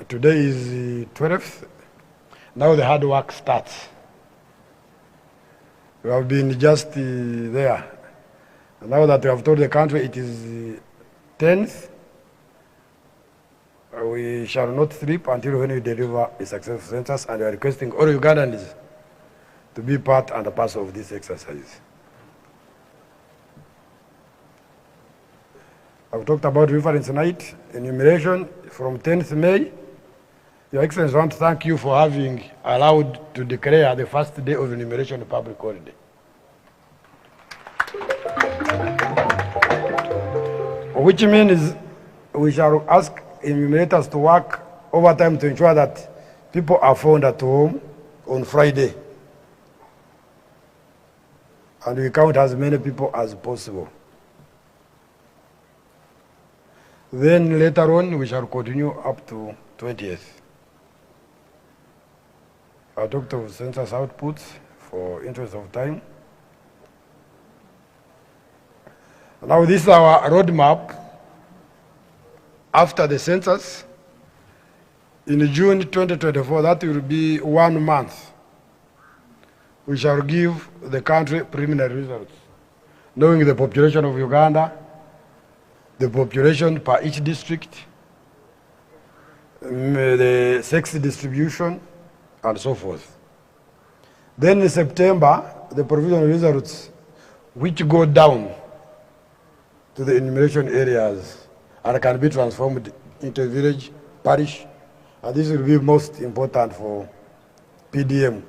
Today is the 12th. Now the hard work starts. We have been just there. And now that we have told the country it is 10th, we shall not sleep until when we deliver a successful census, and we are requesting all Ugandans to be part and a parcel of this exercise. I've talked about reference night, enumeration from 10th May. Your Excellency, I want to thank you for having allowed to declare the first day of enumeration a public holiday. which means we shall ask enumerators to work overtime to ensure that people are found at home on Friday. And we count as many people as possible. Then later on, we shall continue up to 20th. I talked of census outputs for interest of time. Now this is our roadmap after the census. In June 2024, that will be 1 month. We shall give the country preliminary results, knowing the population of Uganda, the population per each district, the sex distribution, and so forth. Then in September, the provisional results, which go down to the enumeration areas and can be transformed into village, parish, and this will be most important for PDM.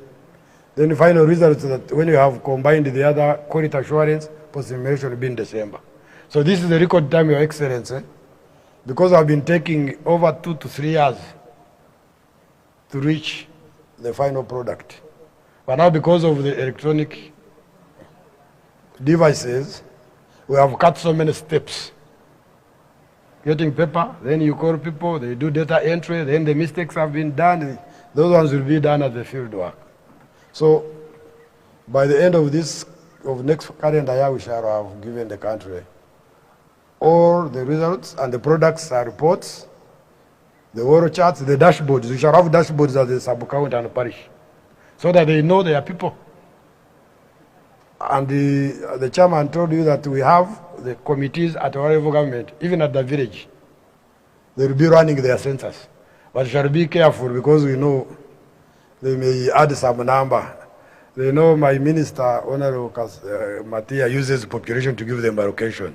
Then the final results that when you have combined the other quality assurance, post-enumeration will be in December. So this is the record time, Your Excellency, because I've been taking over 2 to 3 years to reach the final product. But now because of the electronic devices, we have cut so many steps. Getting paper, then you call people, they do data entry, then the mistakes have been done. Those ones will be done at the field work. So by the end of next calendar year, we shall have given the country all the results and the products and reports, the oral charts, the dashboards. We shall have dashboards at the sub-county and parish so that they know their people. And the chairman told you that we have the committees at our level government, even at the village. They will be running their census. But we shall be careful because we know they may add some number. They know my minister, Honorable Matia, uses population to give them allocation.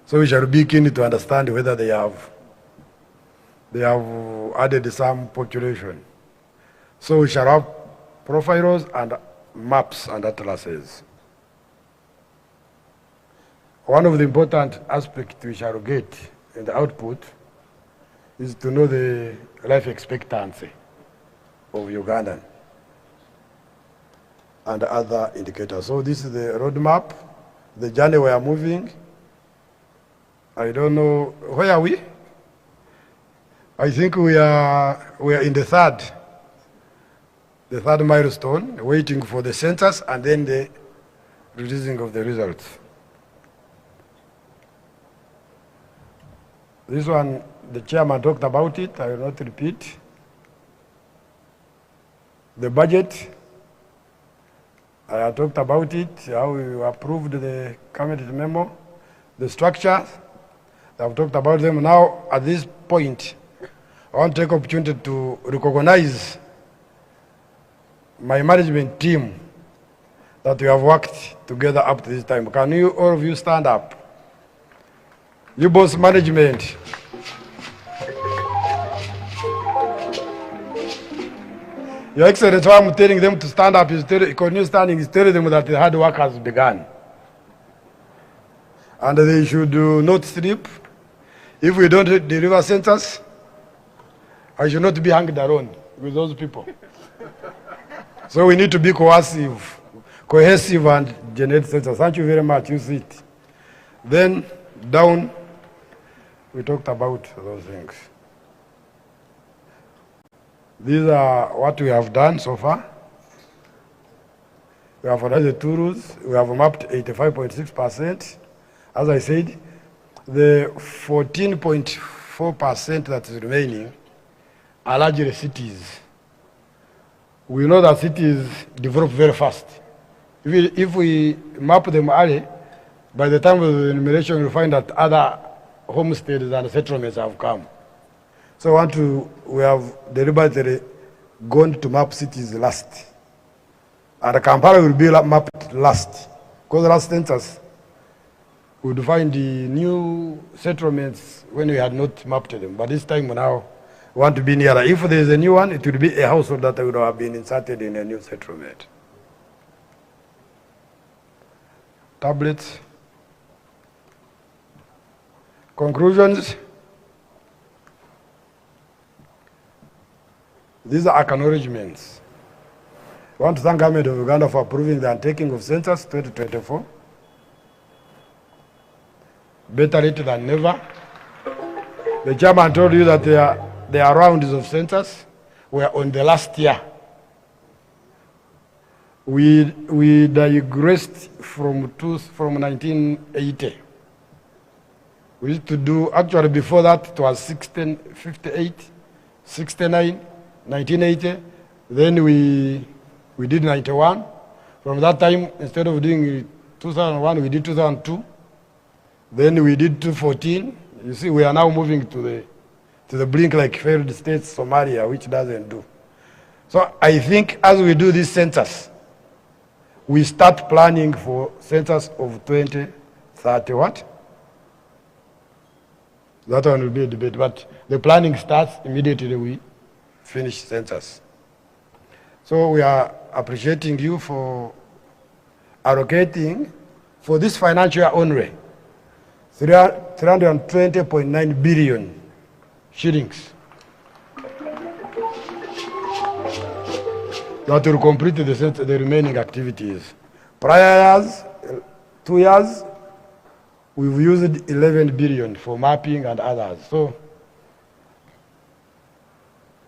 So we shall be keen to understand whether they have added some population. So we shall have profiles and maps and atlases. One of the important aspects we shall get in the output is to know the life expectancy of Ugandan and other indicators. So this is the roadmap, the journey we are moving. I don't know, where are we? I think we are in the third milestone, waiting for the census and then the releasing of the results. This one, the chairman talked about it, I will not repeat. The budget, I talked about it, how we approved the cabinet memo. The structures, I've talked about them. Now, at this point, I want to take opportunity to recognize my management team that we have worked together up to this time. Can you, all of you, stand up? You both management. Your Excellency, why I'm telling them to stand up is continue standing, is telling them that the hard work has begun. And they should not sleep. If we don't deliver census, I should not be hanged around with those people. So we need to be cohesive and generate census. Thank you very much. You sit. Then down, we talked about those things. These are what we have done so far. We have analyzed the two routes. We have mapped 85.6%. As I said, the 14.4% that is remaining are largely cities. We know that cities develop very fast. If we map them early, by the time of the enumeration, we'll find that other homesteads and settlements have come. So we have deliberately gone to map cities last. And Kampala will be mapped last. Because the last census, we would find the new settlements when we had not mapped them. But this time now, we want to be nearer. If there is a new one, it will be a household that would have been inserted in a new settlement. Tablets. Conclusions. These are acknowledgements. I want to thank the government of Uganda for approving the undertaking of Census 2024. Better late than never. The chairman told you that there are rounds of census. We are on the last year. We digressed from 1980. We used to do, actually before that, it was 1658, 69, 1980. Then we did 91. From that time, instead of doing 2001, we did 2002. Then we did 2014. You see, we are now moving to the brink like failed states, Somalia, which doesn't do. So I think as we do this census, we start planning for census of 2030 what? That one will be a debate, but the planning starts immediately we finish census. So we are appreciating you for allocating for this financial year only 320.9 billion shillings. That will complete the remaining activities. Prior years, 2 years, we've used 11 billion for mapping and others. So,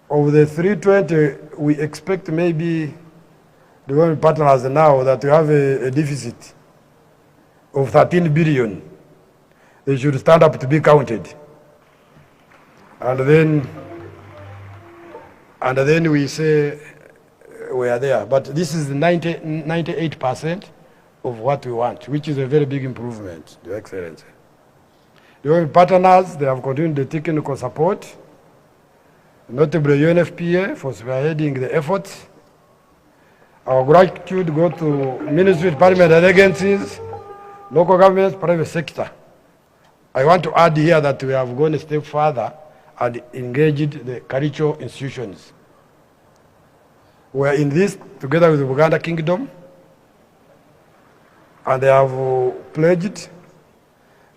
of the 320, we expect maybe the government partners now that we have a deficit of 13 billion. They should stand up to be counted. And then we say we are there. But this is 98% of what we want, which is a very big improvement, Your Excellency. The government partners, they have continued the technical support, notably UNFPA for spearheading the efforts. Our gratitude goes to ministry, department and agencies, local governments, private sector. I want to add here that we have gone a step further and engaged the cultural institutions. We are in this together with the Uganda Kingdom, and they have pledged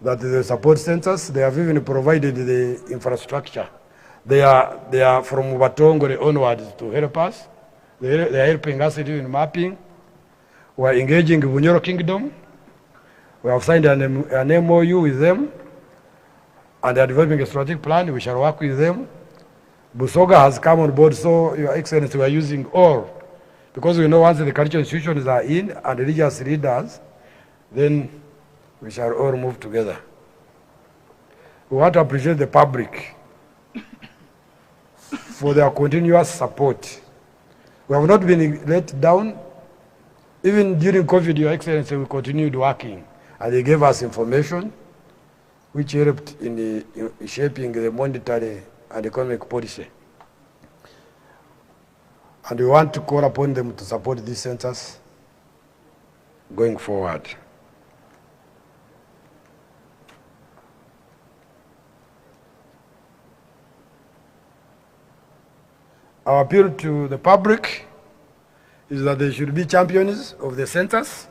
that they support census. They have even provided the infrastructure. They are from Watongore onwards to help us. They are helping us in mapping. We are engaging the Bunyoro Kingdom. We have signed an MOU with them, and they are developing a strategic plan. We shall work with them. Busoga has come on board, so Your Excellency, we are using all. Because we know once the cultural institutions are in and religious leaders, then we shall all move together. We want to appreciate the public for their continuous support. We have not been let down. Even during COVID, Your Excellency, we continued working, and they gave us information which helped in shaping the monetary and economic policy. And we want to call upon them to support this census going forward. Our appeal to the public is that they should be champions of the census.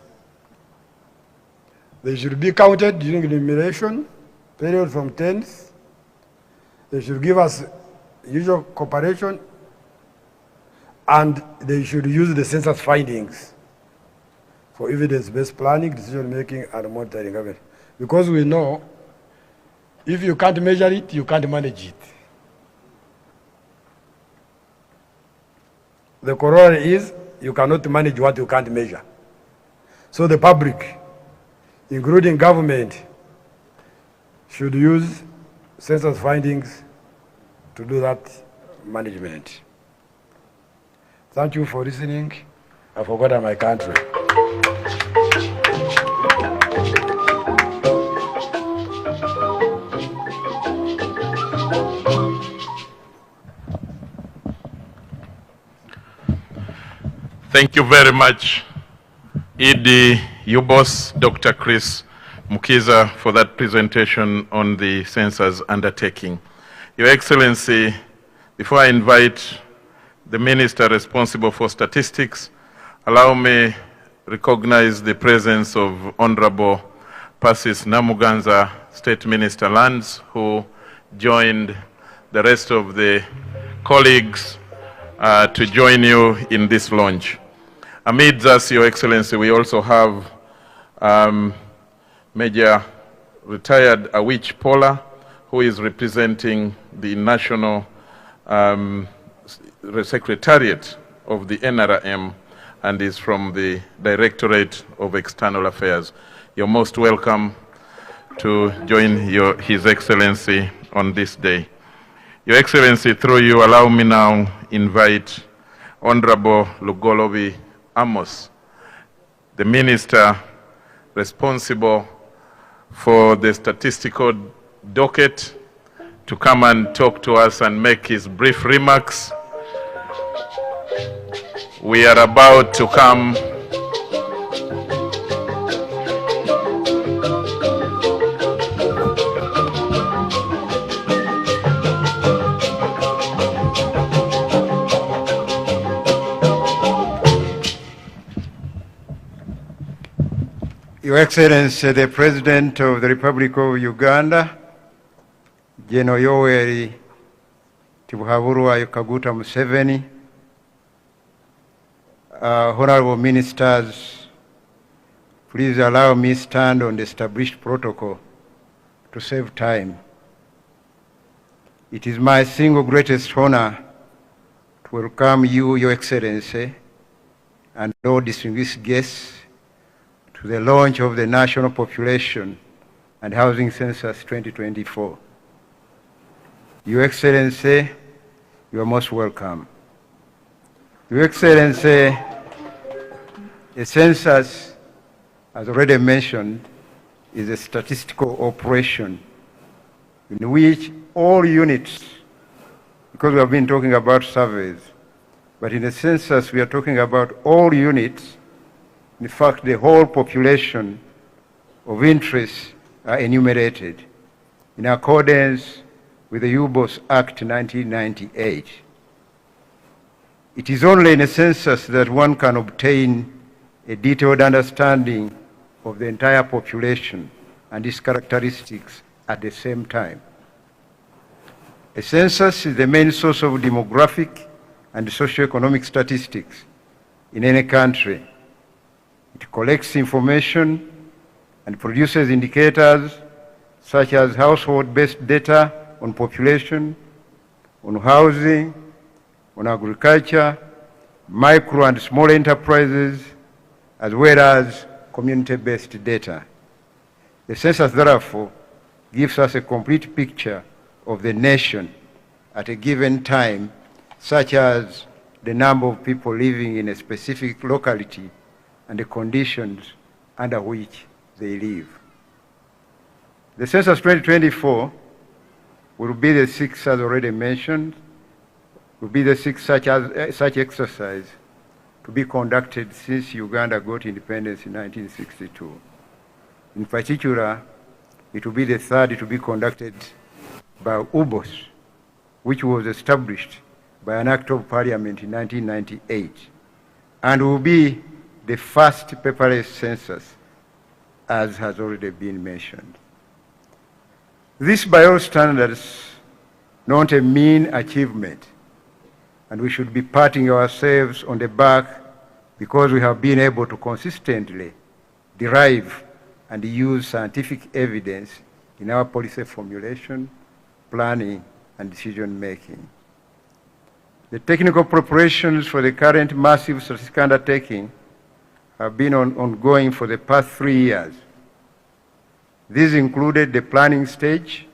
They should be counted during the enumeration period from 10th. They should give us usual cooperation, and they should use the census findings for evidence-based planning, decision-making, and monitoring of it. Because we know if you can't measure it, you can't manage it. The corollary is you cannot manage what you can't measure. So the public, including government, should use census findings to do that management. Thank you for listening. I forgot my country. Thank you very much, ED UBOS, Dr. Chris Mukiza, for that presentation on the census undertaking. Your Excellency, before I invite the Minister responsible for statistics, allow me recognize the presence of Honorable Persis Namuganza, State Minister Lands, who joined the rest of the colleagues to join you in this launch. Amidst us, Your Excellency, we also have Major Retired Awich Pola, who is representing the National Secretariat of the NRM and is from the Directorate of External Affairs. You're most welcome to join His Excellency on this day. Your Excellency, through you, allow me now invite Honorable Lugolobi Amos, the Minister responsible for the statistical docket, to come and talk to us and make his brief remarks. We are about to come Your Excellency, the President of the Republic of Uganda, General Yoweri Tibuhaburwa Kaguta Museveni, Honorable Ministers, please allow me stand on the established protocol to save time. It is my single greatest honor to welcome you, Your Excellency, and all distinguished guests to the launch of the National Population and Housing Census 2024. Your Excellency, you are most welcome. Your Excellency, the census, as already mentioned, is a statistical operation in which all units, because we have been talking about surveys, but in the census we are talking about all units. In fact, the whole population of interest are enumerated in accordance with the U-Boss Act 1998. It is only in a census that one can obtain a detailed understanding of the entire population and its characteristics at the same time. A census is the main source of demographic and socioeconomic statistics in any country. It collects information and produces indicators such as household-based data on population, on housing, on agriculture, micro and small enterprises, as well as community-based data. The census, therefore, gives us a complete picture of the nation at a given time, such as the number of people living in a specific locality and the conditions under which they live. The Census 2024 will be the sixth, as already mentioned, will be the sixth such exercise to be conducted since Uganda got independence in 1962. In particular, it will be the third to be conducted by U-Boss, which was established by an Act of Parliament in 1998, and will be the first paperless census, as has already been mentioned. This, by all standards, not a mean achievement, and we should be patting ourselves on the back because we have been able to consistently derive and use scientific evidence in our policy formulation, planning, and decision-making. The technical preparations for the current massive statistical undertaking have been ongoing for the past 3 years. These included the planning stage,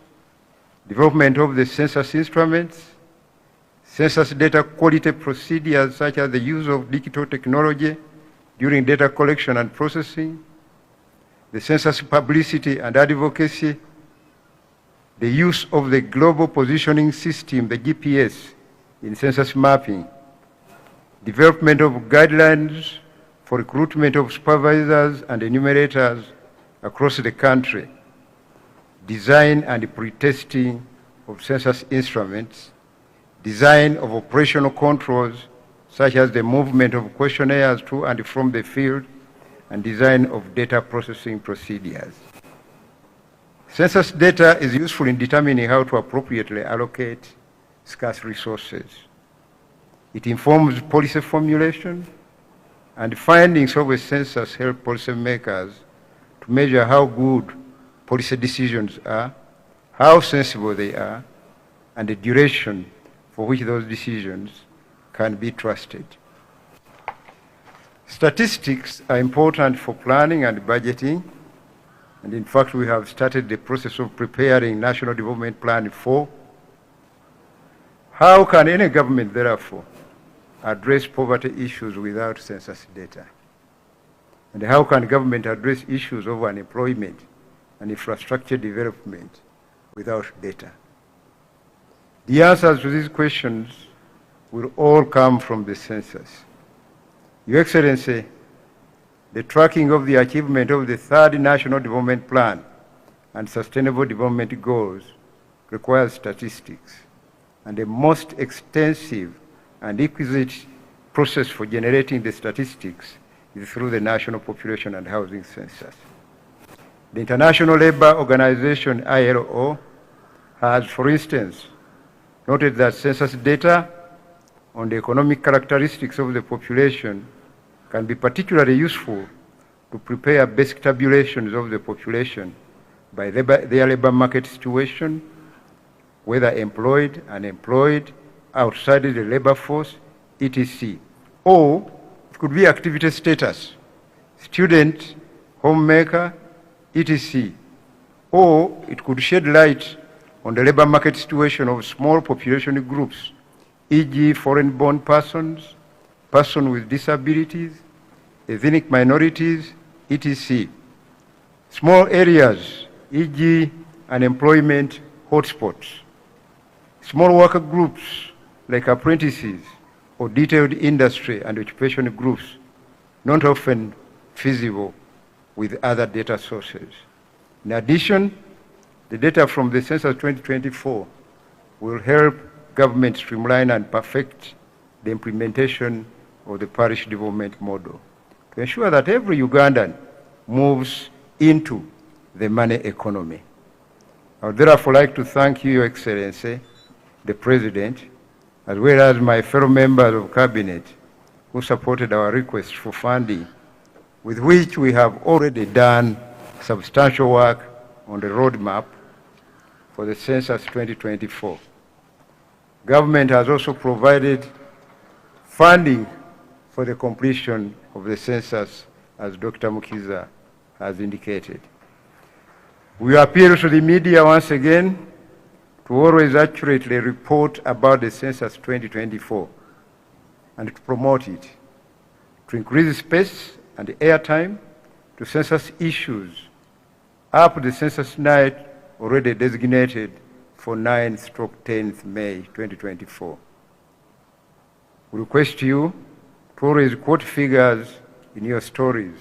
development of the census instruments, census data quality procedures such as the use of digital technology during data collection and processing, the census publicity and advocacy, the use of the global positioning system, the GPS, in census mapping, development of guidelines for recruitment of supervisors and enumerators across the country, design and pre-testing of census instruments, design of operational controls such as the movement of questionnaires to and from the field, and design of data processing procedures. Census data is useful in determining how to appropriately allocate scarce resources. It informs policy formulation, and findings of a census help policymakers to measure how good policy decisions are, how sensible they are, and the duration for which those decisions can be trusted. Statistics are important for planning and budgeting, and in fact we have started the process of preparing National Development Plan 4. How can any government, therefore, address poverty issues without census data? And how can government address issues of unemployment and infrastructure development without data? The answers to these questions will all come from the census. Your Excellency, the tracking of the achievement of the third National Development Plan and Sustainable Development Goals requires statistics, and the most extensive and exquisite process for generating the statistics is through the National Population and Housing Census. The International Labour Organization, ILO, has, for instance, noted that census data on the economic characteristics of the population can be particularly useful to prepare basic tabulations of the population by their labor market situation, whether employed, unemployed, outside the labor force, etc. Or it could be activity status, student, homemaker, etc. Or it could shed light on the labor market situation of small population groups, e.g. foreign-born persons, persons with disabilities, ethnic minorities, etc. Small areas, e.g. unemployment hotspots. Small worker groups like apprentices or detailed industry and occupation groups, not often feasible with other data sources. In addition, the data from the Census 2024 will help government streamline and perfect the implementation of the parish development model to ensure that every Ugandan moves into the money economy. I would therefore like to thank you, Your Excellency, the President, as well as my fellow members of Cabinet who supported our request for funding, with which we have already done substantial work on the roadmap for the Census 2024. Government has also provided funding for the completion of the census, as Dr. Mukiza has indicated. We appeal to the media once again to always accurately report about the Census 2024 and to promote it, to increase space and airtime to census issues up the census night already designated for 9/10th May 2024. We request you to always quote figures in your stories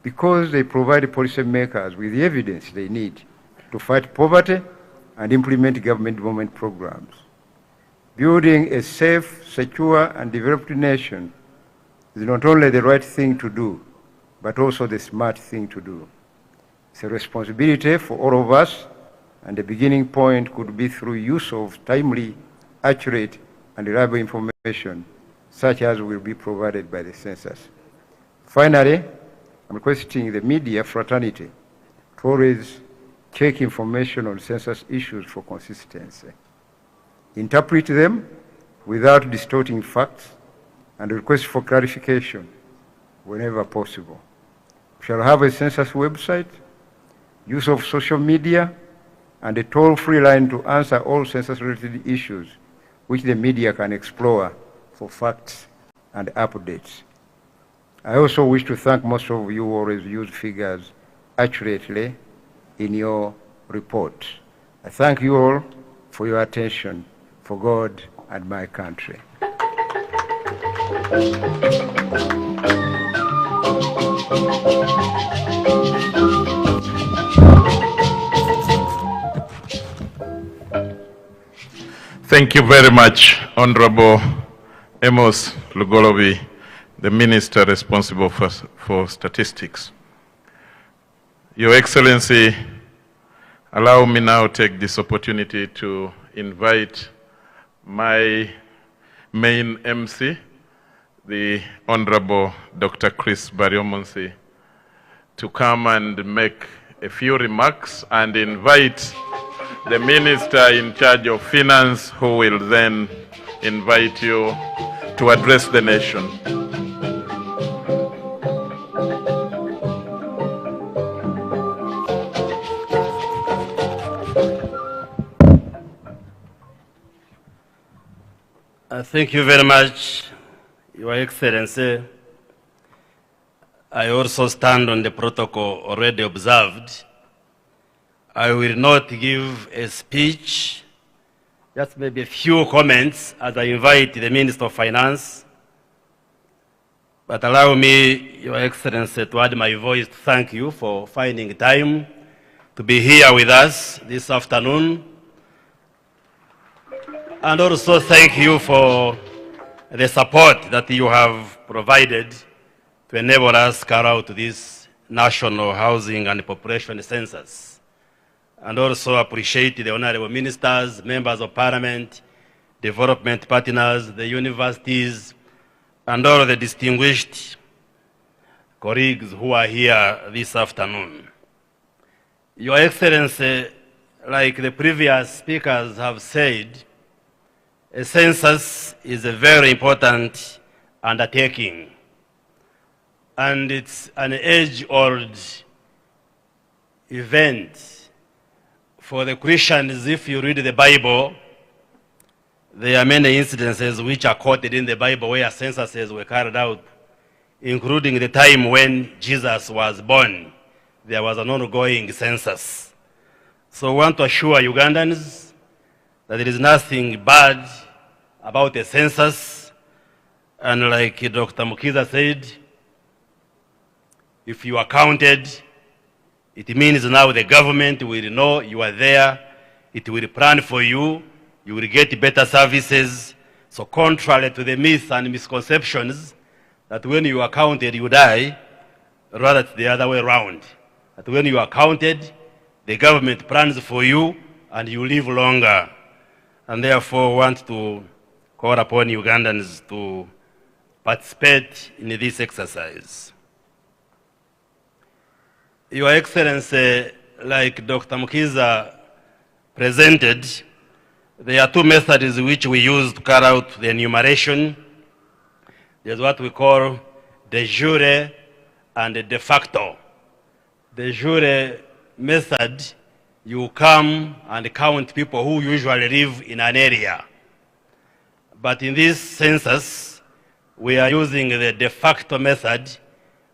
because they provide policymakers with the evidence they need to fight poverty and implement government development programs. Building a safe, secure, and developed nation is not only the right thing to do, but also the smart thing to do. It's a responsibility for all of us, and the beginning point could be through use of timely, accurate, and reliable information, such as will be provided by the census. Finally, I'm requesting the media fraternity to always check information on census issues for consistency, interpret them without distorting facts, and request for clarification whenever possible. We shall have a census website, use of social media, and a toll-free line to answer all census-related issues which the media can explore for facts and updates. I also wish to thank most of you who always use figures accurately in your report. I thank you all for your attention, for God and my country. Thank you very much, Honorable Amos Lugolobi, the Minister responsible for statistics. Your Excellency, Allow me now to take this opportunity to invite my main MC, the Honorable Dr. Chris Bariomonsi, to come and make a few remarks and invite the Minister in charge of Finance, who will then invite you to address the nation. Thank you very much, Your Excellency. I also stand on the protocol already observed. I will not give a speech, just maybe a few comments as I invite the Minister of Finance. But allow me, Your Excellency, to add my voice to thank you for finding time to be here with us this afternoon. And also thank you for the support that you have provided to enable us to carry out this national housing and population census. And also appreciate the honorable ministers, members of parliament, development partners, the universities, and all the distinguished colleagues who are here this afternoon. Your Excellency, like the previous speakers have said, a census is a very important undertaking, and it's an age-old event. For the Christians, if you read the Bible, there are many incidences which are quoted in the Bible where censuses were carried out, including the time when Jesus was born. There was an ongoing census. So I want to assure Ugandans that there is nothing bad about a census. And like Dr. Mukiza said, if you are counted, it means now the government will know you are there, it will plan for you, you will get better services. So contrary to the myths and misconceptions that when you are counted you die, rather it's the other way around. That when you are counted, the government plans for you and you live longer. And therefore want to call upon Ugandans to participate in this exercise. Your Excellency, like Dr. Mukiza presented, there are two methods which we use to carry out the enumeration. There's what we call de jure and de facto. The jure method, you come and count people who usually live in an area. But in this census, we are using the de facto method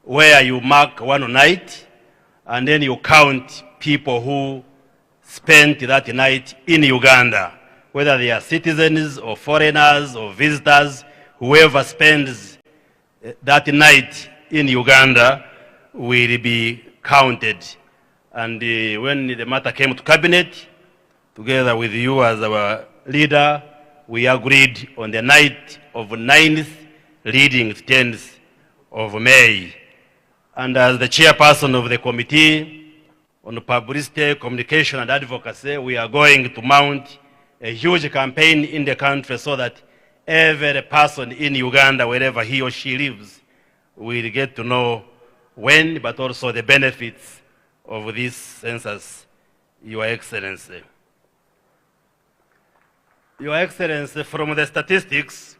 where you mark one night and then you count people who spent that night in Uganda, whether they are citizens or foreigners or visitors. Whoever spends that night in Uganda will be counted. And when the matter came to cabinet, together with you as our leader, we agreed on the night of 9th leading to 10th of May. And as the chairperson of the committee on publicity, communication and advocacy, we are going to mount a huge campaign in the country so that every person in Uganda, wherever he or she lives, will get to know when, but also the benefits of this census, Your Excellency. Your Excellency, from the statistics,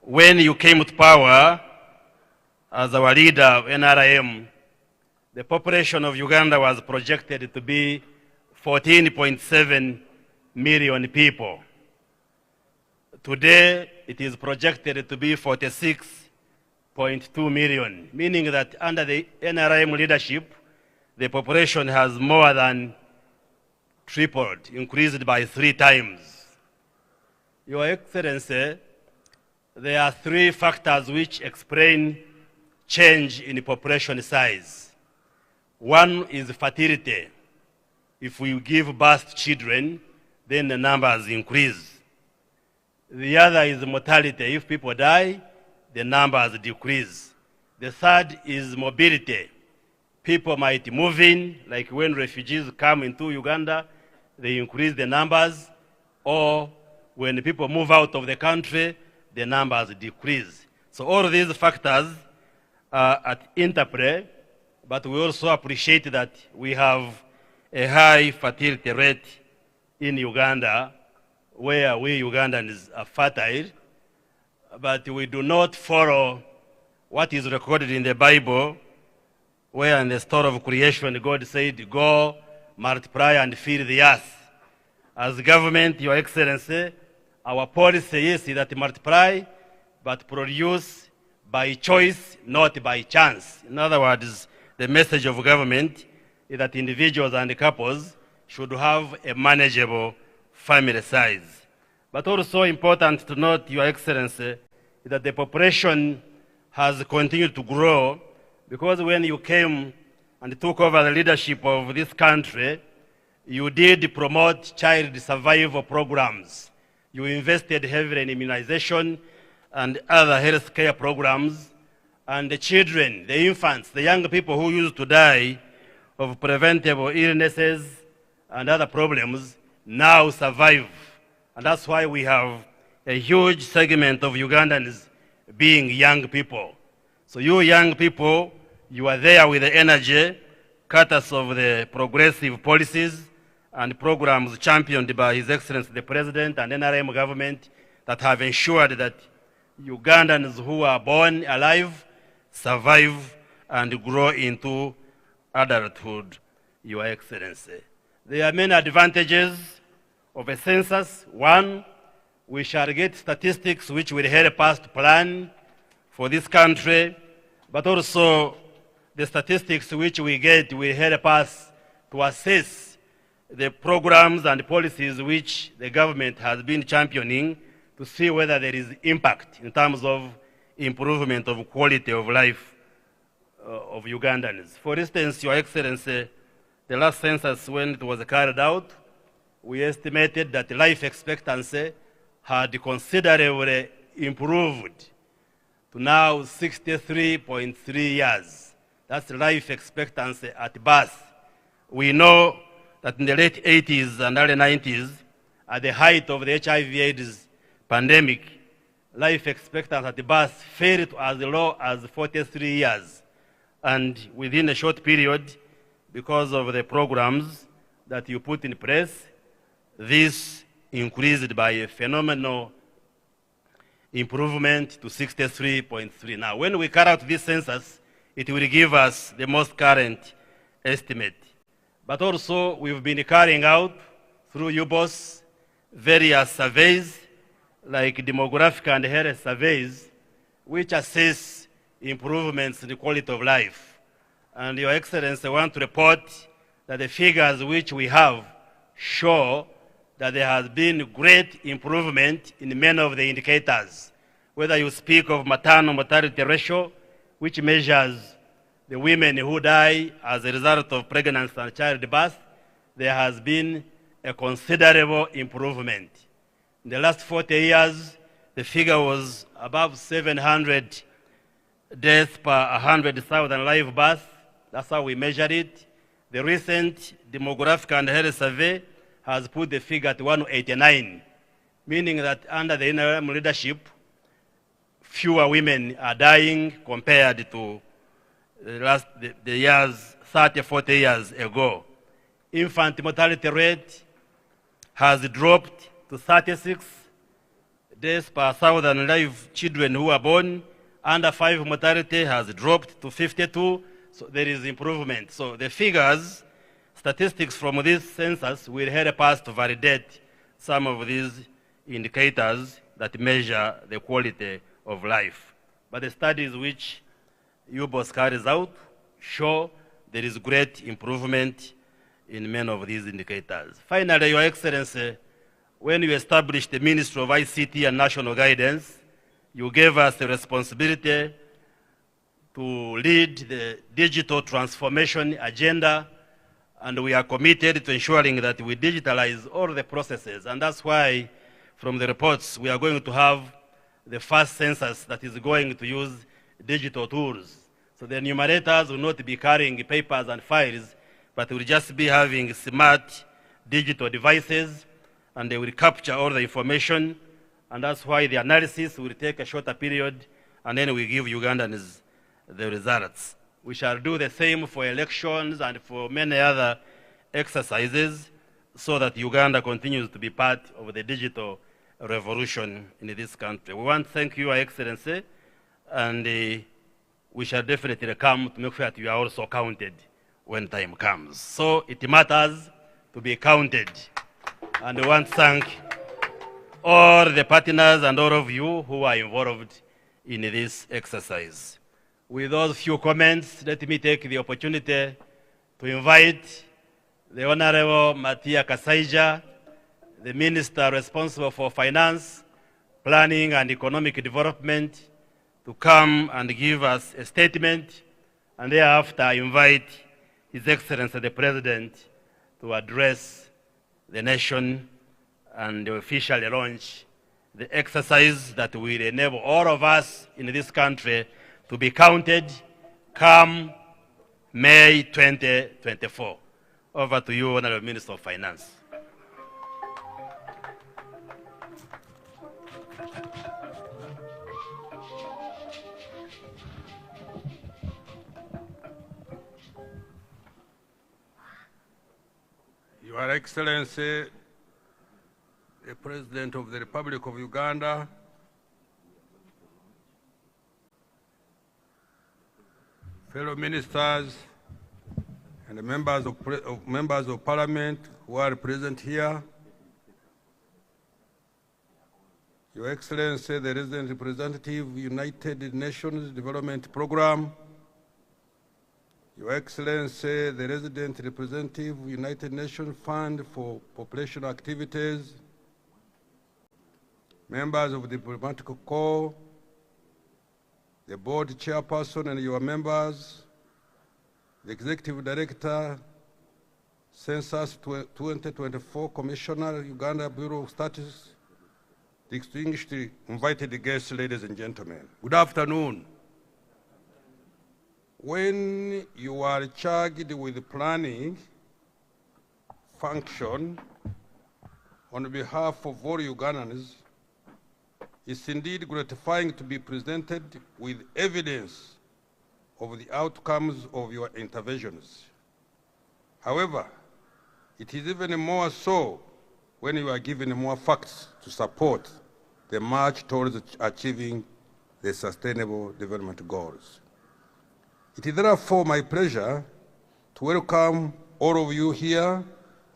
when you came to power as our leader of NRM, the population of Uganda was projected to be 14.7 million people. Today, it is projected to be 46.2 million, meaning that under the NRM leadership, the population has more than tripled, increased by 3 times. Your Excellency, there are 3 factors which explain change in population size. One is fertility. If we give birth to children, then the numbers increase. The other is mortality. If people die, the numbers decrease. The third is mobility. people might move in, like when refugees come into Uganda, they increase the numbers, or when people move out of the country, the numbers decrease. So all these factors are at interplay, but we also appreciate that we have a high fertility rate in Uganda, where we Ugandans are fertile, but we do not follow what is recorded in the Bible, where in the story of creation, God said, go, multiply, and fill the earth. As government, Your Excellency, our policy is that multiply, but produce by choice, not by chance. In other words, the message of government is that individuals and couples should have a manageable family size. But also important to note, Your Excellency, is that the population has continued to grow, because when you came and took over the leadership of this country, you did promote child survival programs. You invested heavily in immunization and other health care programs, and the children, the infants, the young people who used to die of preventable illnesses and other problems now survive. And that's why we have a huge segment of Ugandans being young people. So you young people, you are there with the energy, courtesy of the progressive policies and programs championed by His Excellency the President and NRM government that have ensured that Ugandans who are born alive survive and grow into adulthood, Your Excellency. There are many advantages of a census. One, we shall get statistics which will help us to plan for this country, but also the statistics which we get will help us to assess the programs and policies which the government has been championing to see whether there is impact in terms of improvement of quality of life of Ugandans. For instance, Your Excellency, the last census when it was carried out, we estimated that life expectancy had considerably improved to now 63.3 years. That's life expectancy at birth. We know that in the late 80s and early 90s, at the height of the HIV/AIDS pandemic, life expectancy at birth fell to as low as 43 years. And within a short period, because of the programs that you put in place, this increased by a phenomenal improvement to 63.3. Now, when we carry out this census, it will give us the most current estimate. But also, we've been carrying out, through UBOS, various surveys, like demographic and health surveys, which assess improvements in the quality of life. And Your Excellency, I want to report that the figures which we have show that there has been great improvement in many of the indicators. Whether you speak of maternal mortality ratio, which measures the women who die as a result of pregnancy and childbirth, there has been a considerable improvement. In the last 40 years, the figure was above 700 deaths per 100,000 live births. That's how we measured it. The recent demographic and health survey has put the figure at 189, meaning that under the NRM leadership, fewer women are dying compared to the years 30, 40 years ago. Infant mortality rate has dropped to 36 deaths per 1,000 live children who are born. Under 5 mortality has dropped to 52, so there is improvement. So the figures, statistics from this census will help us to validate some of these indicators that measure the quality of life. But the studies which UBOS carries out show there is great improvement in many of these indicators. Finally, Your Excellency, when you established the Ministry of ICT and National Guidance, you gave us the responsibility to lead the digital transformation agenda, and we are committed to ensuring that we digitalize all the processes. And that's why, from the reports, we are going to have the first census that is going to use digital tools. So the enumerators will not be carrying papers and files, but will just be having smart digital devices, and they will capture all the information, and that's why the analysis will take a shorter period, and then we give Ugandans the results. We shall do the same for elections and for many other exercises so that Uganda continues to be part of the digital revolution in this country. We want to thank you, Your Excellency, and we shall definitely come to make sure that you are also counted when time comes. So it matters to be counted. And we want to thank all the partners and all of you who are involved in this exercise. With those few comments, let me take the opportunity to invite the Honorable Matia Kasaija, the Minister responsible for Finance, Planning and Economic Development, to come and give us a statement, and thereafter I invite His Excellency the President to address the nation and officially launch the exercise that will enable all of us in this country to be counted come May 2024. Over to you, Honorable Minister of Finance. Your Excellency, the President of the Republic of Uganda, fellow ministers, and the members of Parliament who are present here, Your Excellency, the Resident Representative, United Nations Development Program, Your Excellency, the Resident Representative, United Nations Fund for Population Activities, members of the Diplomatic Corps, the Board Chairperson and your members, the Executive Director, Census 2024 Commissioner, Uganda Bureau of Statistics, distinguished invited guests, ladies and gentlemen. Good afternoon. When you are charged with planning function on behalf of all Ugandans, it's indeed gratifying to be presented with evidence of the outcomes of your interventions. However, it is even more so when you are given more facts to support the march towards achieving the Sustainable Development Goals. It is therefore my pleasure to welcome all of you here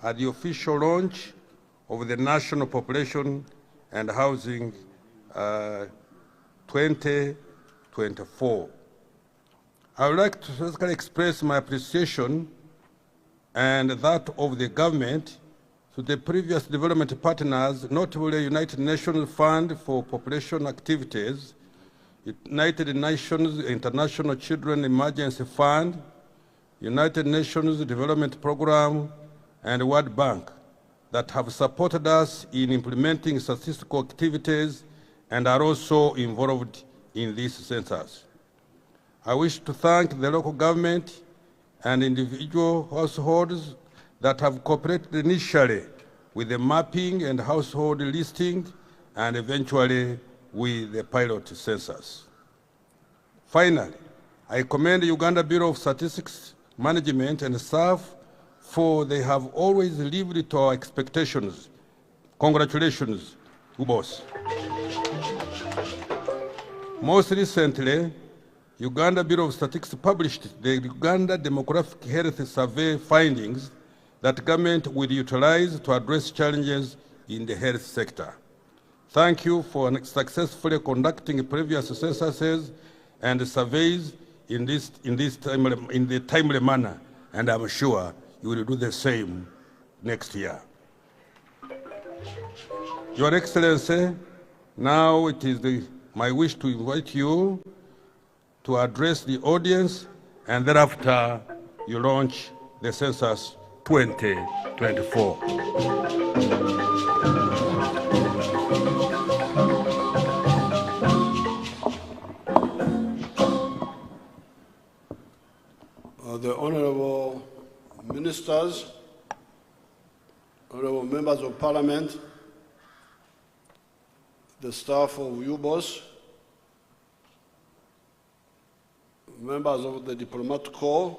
at the official launch of the National Population and Housing 2024. I would like to specifically express my appreciation and that of the government to the previous development partners, notably the United Nations Fund for Population Activities, United Nations International Children Emergency Fund, United Nations Development Program, and World Bank that have supported us in implementing statistical activities and are also involved in this census. I wish to thank the local government and individual households that have cooperated initially with the mapping and household listing and eventually with the pilot census. Finally, I commend the Uganda Bureau of Statistics Management and staff for they have always lived to our expectations. Congratulations to both. Most recently, Uganda Bureau of Statistics published the Uganda Demographic Health Survey findings that government will utilize to address challenges in the health sector. Thank you for successfully conducting previous censuses and surveys in the timely manner, and I'm sure you will do the same next year. Your Excellency, now it is my wish to invite you to address the audience, and thereafter you launch the Census 2024. The honorable ministers, honorable members of parliament, the staff of UBOS, members of the diplomat corps,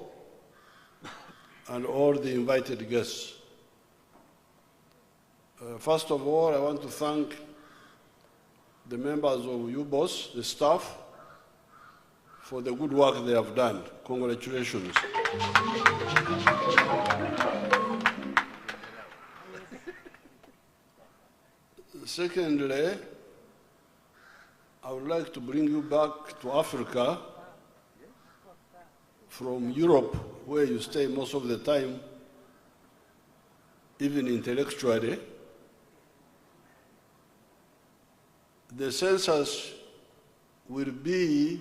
and all the invited guests. First of all, I want to thank the members of UBOS, the staff, for the good work they have done. Congratulations. Secondly, I would like to bring you back to Africa from Europe, where you stay most of the time, even intellectually. The census will be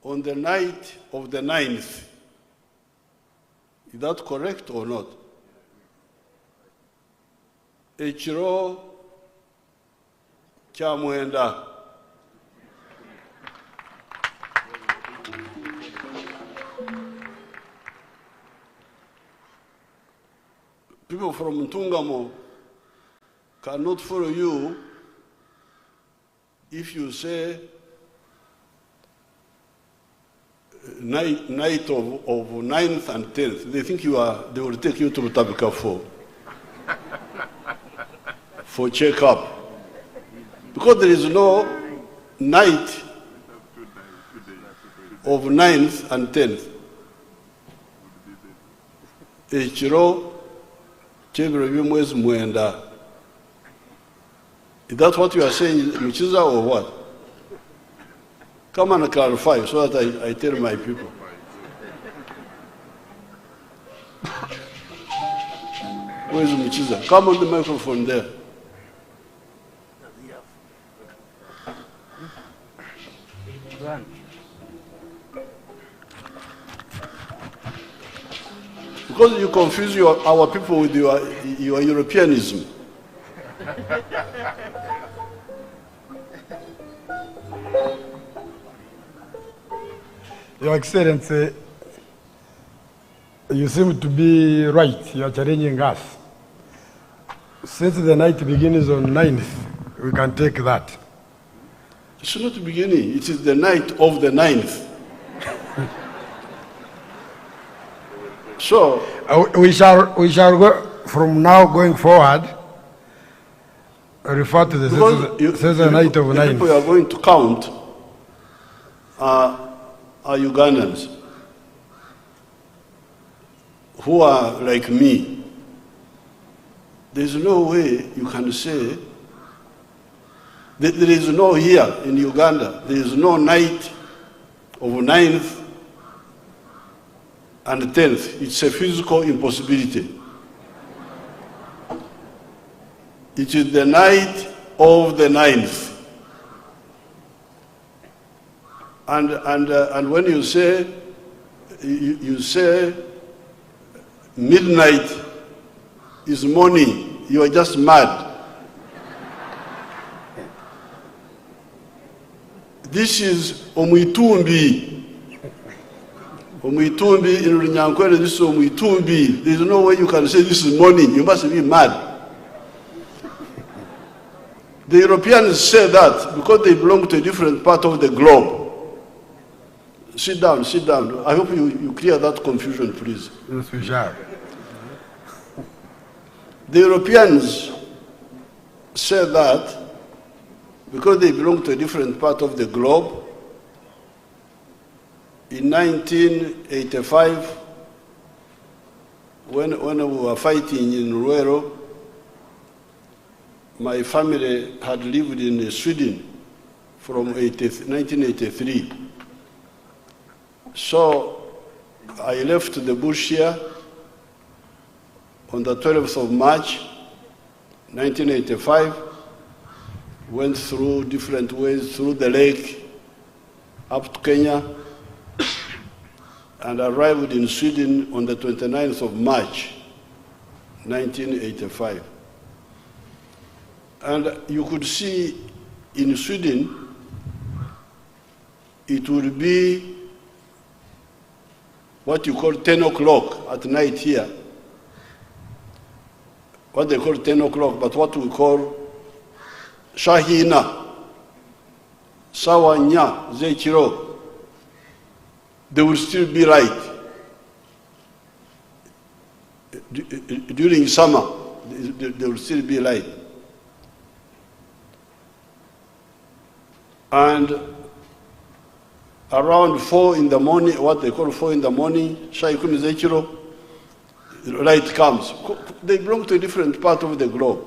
on the night of the 9th. Is that correct or not? Ekiro kya mwenda. People from Ntungamo cannot follow you if you say night of 9th and 10th. They think they will take you to Rutabika for check-up. Because there is no night of 9th and 10th. Ekiro kyebiro by'omwezi mwenda. Is that what you are saying, Muchiza, or what? Come and clarify so that I tell my people. Where is Muchiza? Come on the microphone there. Because you confuse our people with your Europeanism. Your Excellency, you seem to be right. You are challenging us. Since the night begins on 9th, we can take that. It's not the beginning. It is the night of the 9th. So we shall go from now going forward. Refer to the night of 9th. The people you are going to count are Ugandans who are like me. There is no way you can say that there is no here in Uganda. There is no night of 9th and 10th. It's a physical impossibility. It is the night of the 9th. And when you say midnight is morning, you are just mad. This is Omuitumbi. Omuitumbi in Runyankwere, this is Omuitumbi. There is no way you can say this is morning. You must be mad. The Europeans say that because they belong to a different part of the globe. Sit down, sit down. I hope you clear that confusion, please. Yes, we shall. The Europeans say that because they belong to a different part of the globe. In 1985, when we were fighting in Ruero, my family had lived in Sweden from 1983. So I left the bush here on the 12th of March, 1985, went through different ways, through the lake, up to Kenya, and arrived in Sweden on the 29th of March, 1985. And you could see in Sweden, it would be what you call 10 o'clock at night here. What they call 10 o'clock, but what we call Shahina, Sawanya, Zekiro, they will still be light. During summer, they will still be light. And around 4 in the morning, what they call 4 in the morning, Shaikuni Zekiro, light comes. They belong to a different part of the globe.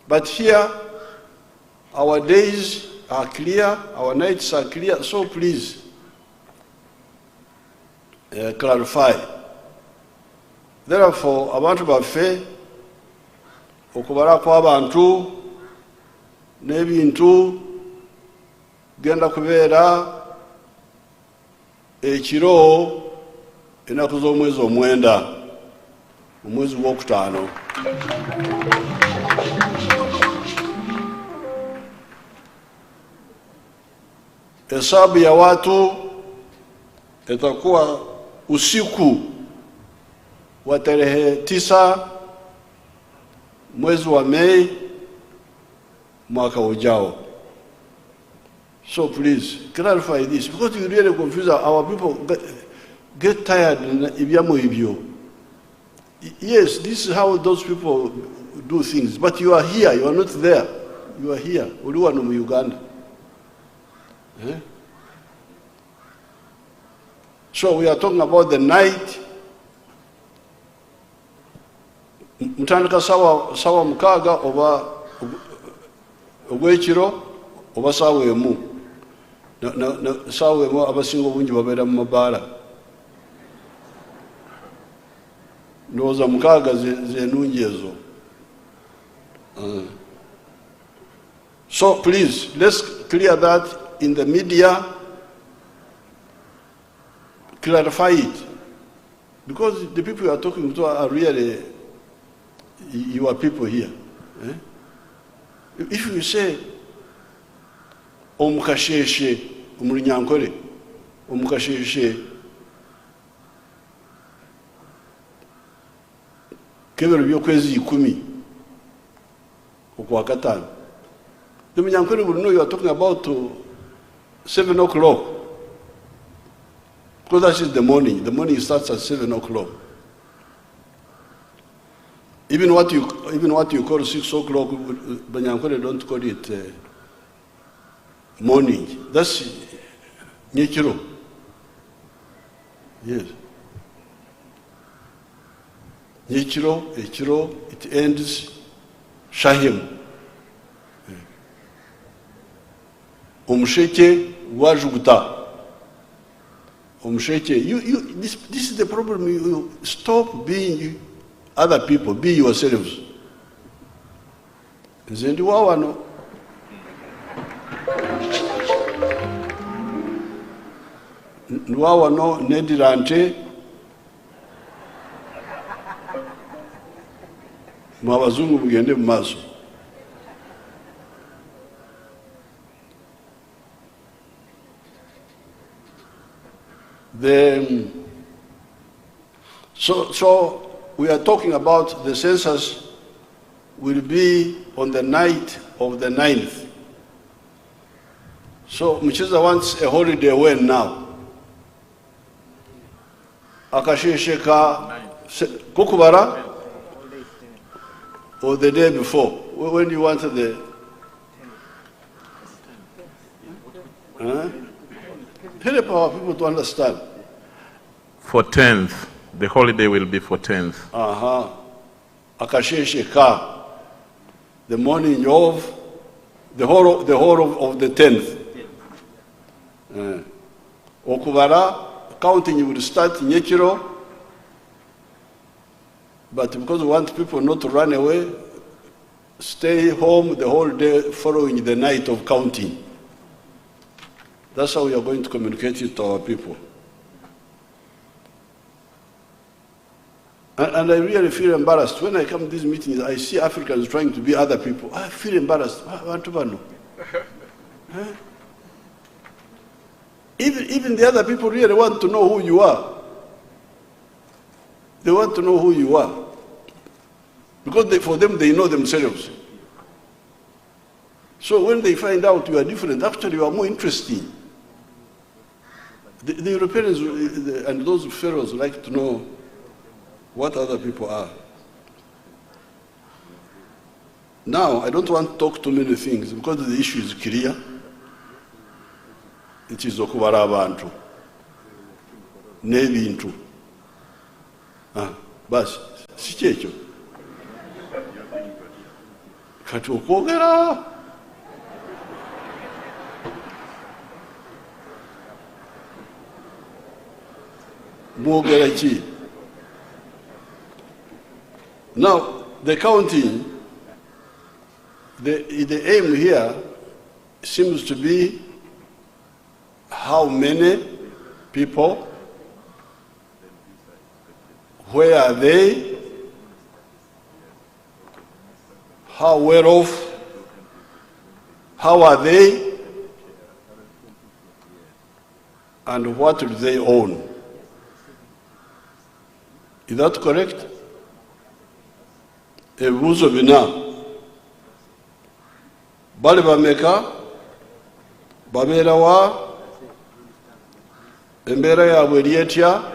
But here, our days are clear, our nights are clear, so please clarify. Therefore, abantu baffe okubala kw'abantu n'ebintu genda kubeera ekiro ennaku z'omwezi omwenda omwezi gw'okutaano. Hesabu ya watu itakuwa usiku wa tarehe 9 mwezi wa Mei mwaka ujao. So please clarify this, because you really confuse our people. Get tired ibyamu ibyo. Yes, this is how those people do things, but you are here, you are not there. You are here. Uliwa no mu Uganda. So we are talking about the night. Mutandika sawa mukaga oba ogwekiro oba sawa emu. Sawa emu abasinga obungi babeera mu mabaala. Ndowooza mukaga zenungi ezo. So please, let's clear that in the media. Clarify it. Because the people you are talking to are really your people here. If you say, omukasheshe, omulinyankole, omukasheshe, kebero byokwezi 10, okwa katano. The Munyankole will know you are talking about 7 o'clock. Because that is the morning. The morning starts at 7 o'clock. Even what you call 6 o'clock, Munyankole don't call it morning. That's Nyekiro. Yes. Nyekiro, Echiro, it ends Shahim. Omusheke wajuguta. Omusheke, this is the problem. You stop being other people, be yourselves. Nzendi wawano. Nwawano nedirante. Mwabazungu mugende mumaso. So we are talking about the census will be on the night of the 9th. So Mchiza wants a holiday when now? Akashesheka Kukubara? Or the day before? When you wanted the... Help our people to understand. For 10th, the holiday will be for 10th. Akashesheka, the morning of the whole of the 10th. Okubara, counting will start Nyekiro, but because we want people not to run away, stay home the whole day following the night of counting. That's how we are going to communicate it to our people. And I really feel embarrassed. When I come to these meetings, I see Africans trying to be other people. I feel embarrassed. Even the other people really want to know who you are. They want to know who you are. Because for them, they know themselves. So when they find out you are different, actually you are more interesting. The Europeans and those fellows like to know what other people are. Now, I don't want to talk too many things because the issue is clear. It is okubala abantu n'ebintu. Basi, si kyekyo. Kati okwogera. Mwogera ki? Now, the counting, the aim here seems to be how many people, where are they, how well off, how are they, and what do they own. Is that correct? Ebibuuzo bina. Bali bameka, babeera wa, embeera yaabwe eri etya,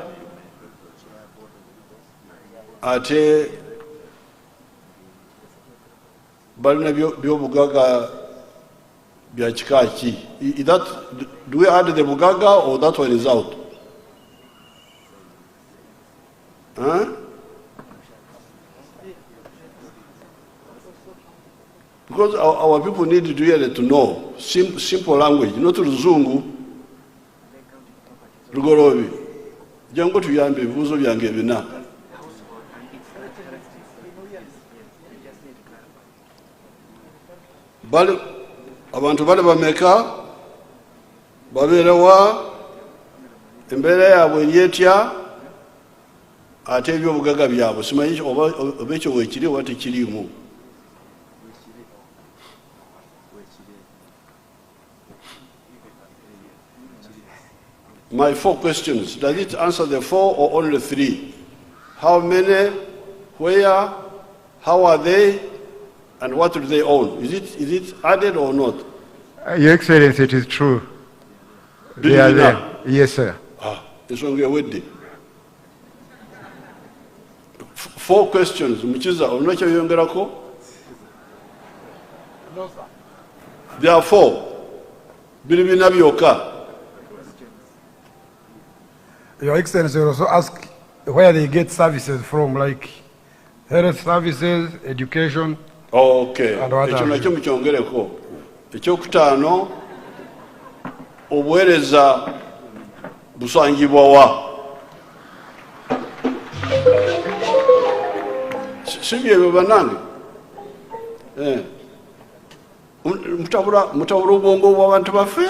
ate balina by'obugagga bya kika ki? Do we add the bugagga or that one is out? Huh? Because our people need to really to know simple language, not Luzungu. Lugorobi. Jango tuyambe ebibuuzo byange bina. Abantu bali bameka, babeera wa, embeera yaabwe eri etya, ate eby'obugagga byabwe simanyi oba ekyo weekiri oba tekiriimu. My 4 questions, does it answer the 4 or only 3? How many, where, how are they, and what do they own? Is it added or not? Your Excellency, it is true. They are there. Yes, sir. It's only a wedding. 4 questions. Mukiza, onocha yongerako? No, sir. There are 4. Bilibina byoka. Your Excellency also ask where they get services from, like health services, education. Okay. Ekyo nakyo mukyongereko. Ekyokutaano, obuweereza busangibwa wa? Si byebyo bannange. Mutabula obwongo bw'abantu baffe.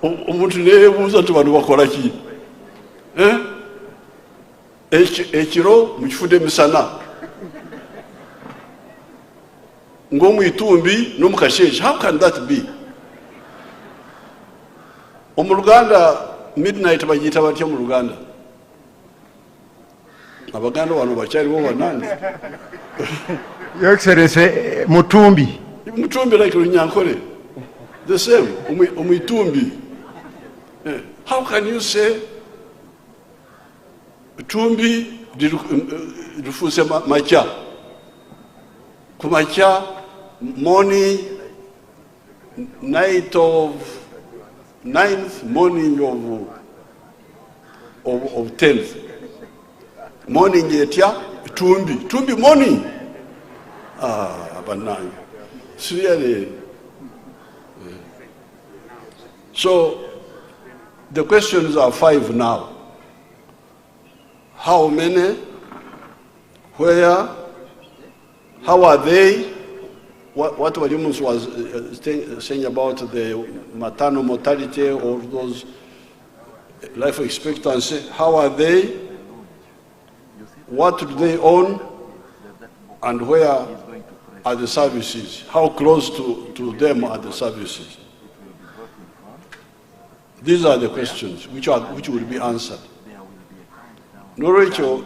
Omuntu neebuuza nti bano bakola ki? Ekiro mukifudde emisana ng'omwitumbi n'omukasheeshe. How can that be? Omu Luganda midnight bagiyita batya mu Luganda? Abaganda wano bakyaliwo bannange. Your Excellency, Mutumbi. Mutumbi like Runyankole. The same, Umwitumbi. How can you say Tumbi rifuse macha? Kumacha, morning, night of 9th, morning of 10th. Morning yetia, Tumbi morning. Banana. Seriously. So, the questions are 5 now. How many? Where? How are they? What Williams was saying about the maternal mortality or those life expectancy. How are they? What do they own? And where are the services? How close to them are the services? These are the questions which will be answered. Nolwekyo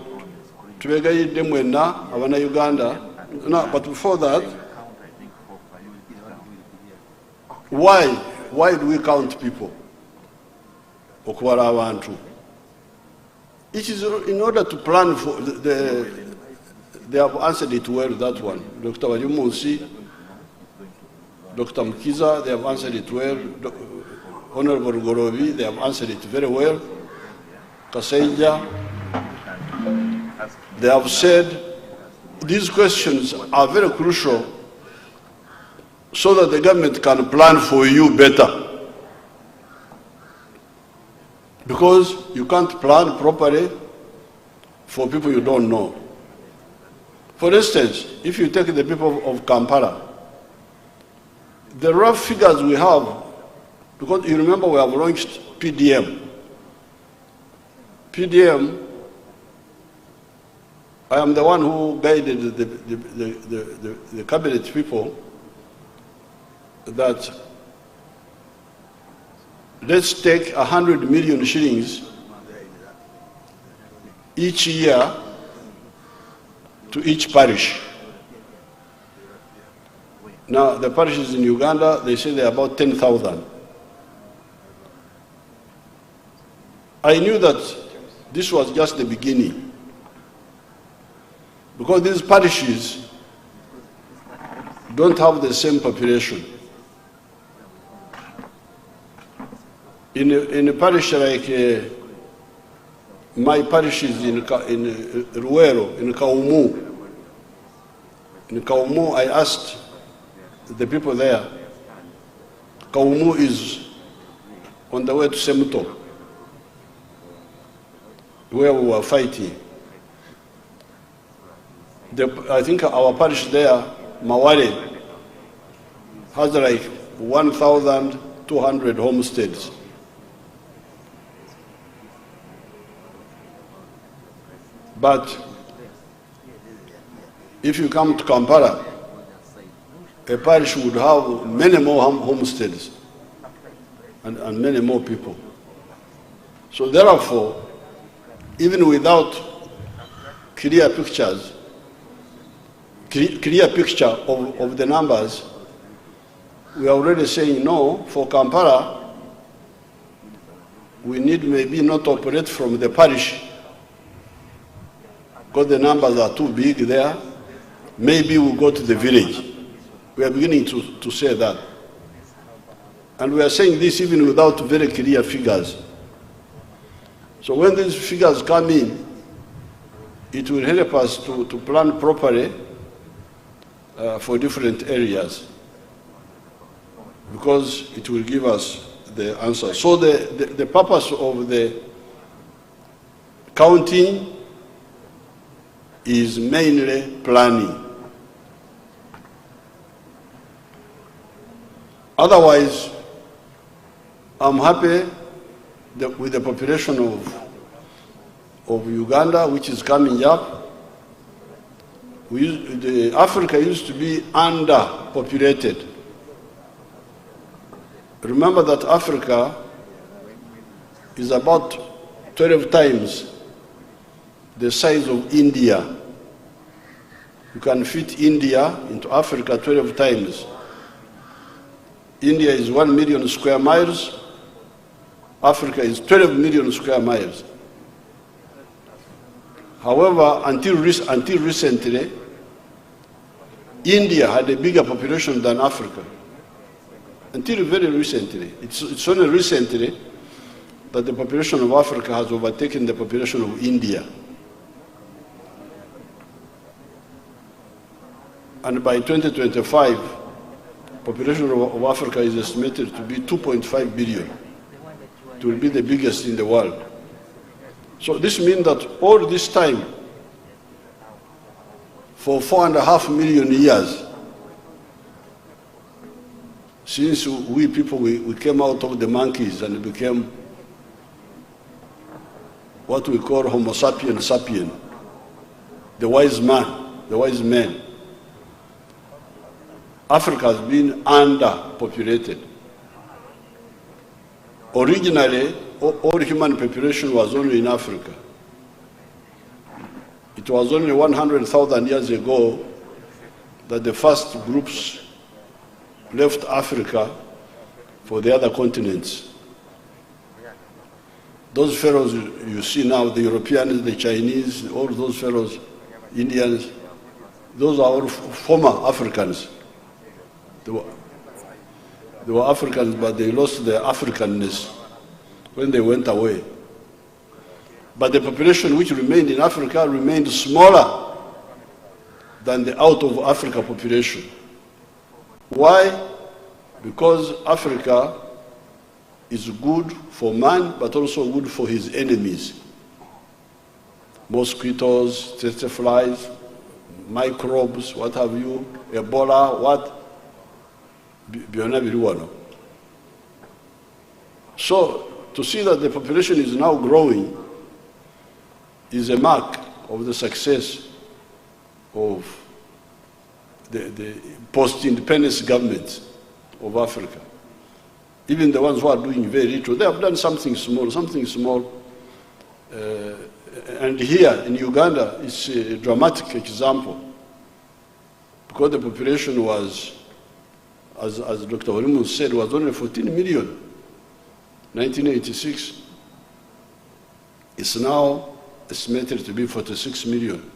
tubegayidde mwenna abana Uganda. No, but before that, why do we count people? Okubala abantu. It is in order to plan for they have answered it well, that one. Dr. Walimunsi, Dr. Mukiza, they have answered it well. Honorable Gorobi, they have answered it very well. Kaseija, they have said these questions are very crucial so that the government can plan for you better. Because you can't plan properly for people you don't know. For instance, if you take the people of Kampala, the rough figures we have, because you remember we have launched PDM. PDM, I am the one who guided the cabinet people that let's take 100 million shillings each year to each parish. Now, the parishes in Uganda, they say they're about 10,000. I knew that this was just the beginning, because these parishes don't have the same population. In a parish like my parish is in Ruero, in Kaumu. In Kaumu, I asked the people there. Kaumu is on the way to Semuto, where we were fighting. I think our parish there, Mawale, has like 1,200 homesteads. But if you come to Kampala, a parish would have many more homesteads and many more people. So therefore, even without clear picture of the numbers, we are already saying no, for Kampala, we need maybe not operate from the parish, because the numbers are too big there. Maybe we'll go to the village. We are beginning to say that. And we are saying this even without very clear figures. So when these figures come in, it will help us to plan properly for different areas, because it will give us the answer. So the purpose of the counting is mainly planning. Otherwise, I'm happy with the population of Uganda, which is coming up. Africa used to be underpopulated. Remember that Africa is about 12 times the size of India. You can fit India into Africa 12 times. India is 1 million square miles. Africa is 12 million square miles. However, until recently, India had a bigger population than Africa. Until very recently. It's only recently that the population of Africa has overtaken the population of India. And by 2025, population of Africa is estimated to be 2.5 billion. It will be the biggest in the world. So this means that all this time, for 4.5 million years, since we people, we came out of the monkeys and became what we call Homo sapiens sapien, the wise man, the wise man. Africa has been underpopulated. Originally, all human population was only in Africa. it was only 100,000 years ago that the first groups left Africa for the other continents. Those pharaohs you see now, the Europeans, the Chinese, all those pharaohs, Indians, those are all former Africans. They were Africans, but they lost their Africanness when they went away. But the population which remained in Africa remained smaller than the out of Africa population. Why? Because Africa is good for man, but also good for his enemies. Mosquitoes, tsetse flies, microbes, what have you, Ebola, what? So, to see that the population is now growing is a mark of the success of the post-independence governments of Africa. Even the ones who are doing very little, they have done something small. And here in Uganda, it's a dramatic example. Because the population was, as Dr. Walimu said, was only 14 million, 1986. It's now estimated to be 46 million.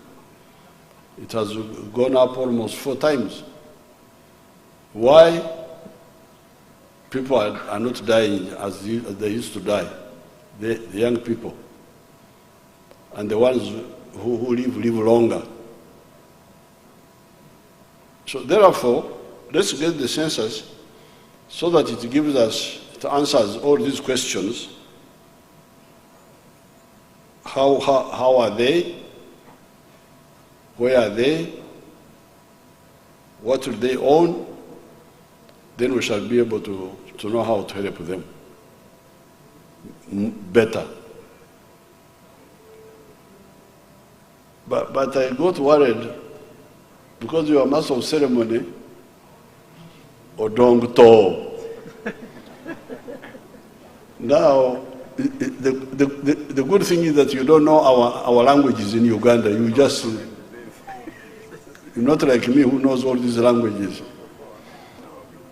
It has gone up almost 4 times. Why? People are not dying as they used to die, the young people. And the ones who live longer. So therefore, let's get the census so that it gives us, it answers all these questions. How are they? Where are they? What do they own? Then we shall be able to know how to help them better. But I got worried because you are master of ceremony, Odong To. Now, the good thing is that you don't know our languages in Uganda. You're not like me who knows all these languages.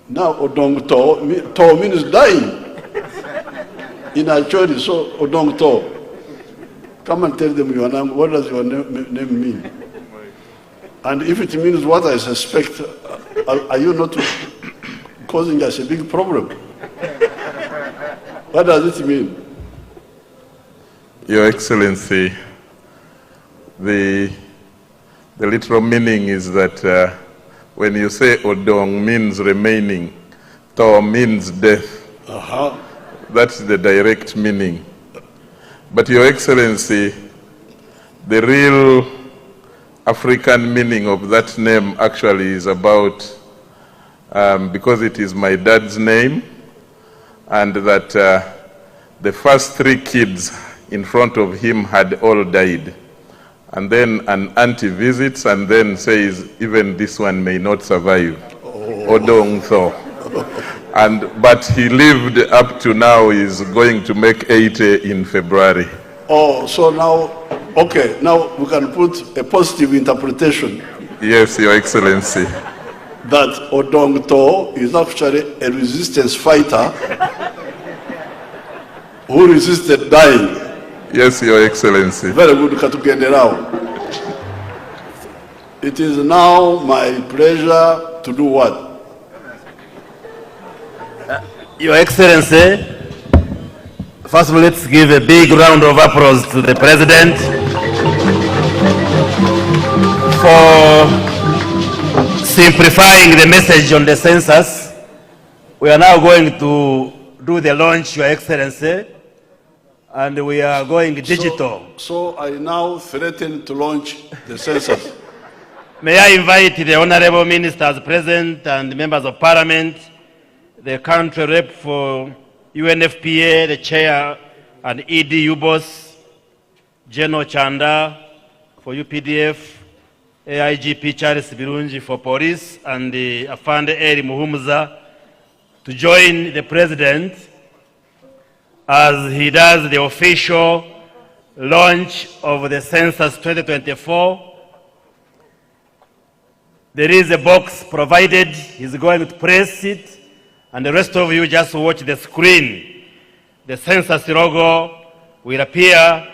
Now, Odong To means dying. In Acholi, so Odong To. Come and tell them your name. What does your name mean? And if it means what I suspect, are you not causing us a big problem? What does it mean? Your Excellency, the literal meaning is that when you say Odong means remaining, To means death. That's the direct meaning. But Your Excellency, the real African meaning of that name actually is about, because it is my dad's name, and that the first 3 kids in front of him had all died. And then an auntie visits and then says, even this one may not survive. Odong Tho. But he lived up to now, is going to make 80 in February. Oh, so now, okay, now we can put a positive interpretation. Yes, Your Excellency. That Odong To is actually a resistance fighter who resisted dying. Yes, Your Excellency. Very good, Katugenderao. It is now my pleasure to do what? Your Excellency, first of all, let's give a big round of applause to the President for simplifying the message on the census. We are now going to do the launch, Your Excellency, and we are going digital. So I now threaten to launch the census. May I invite the Honorable Ministers present and members of Parliament, the country rep for UNFPA, the chair, and EDU boss, General Chanda for UPDF, AIGP Charles Birunji for police, and the Afande Eri Muhumuza to join the President as he does the official launch of the Census 2024. There is a box provided. He's going to press it, and the rest of you just watch the screen. The census logo will appear,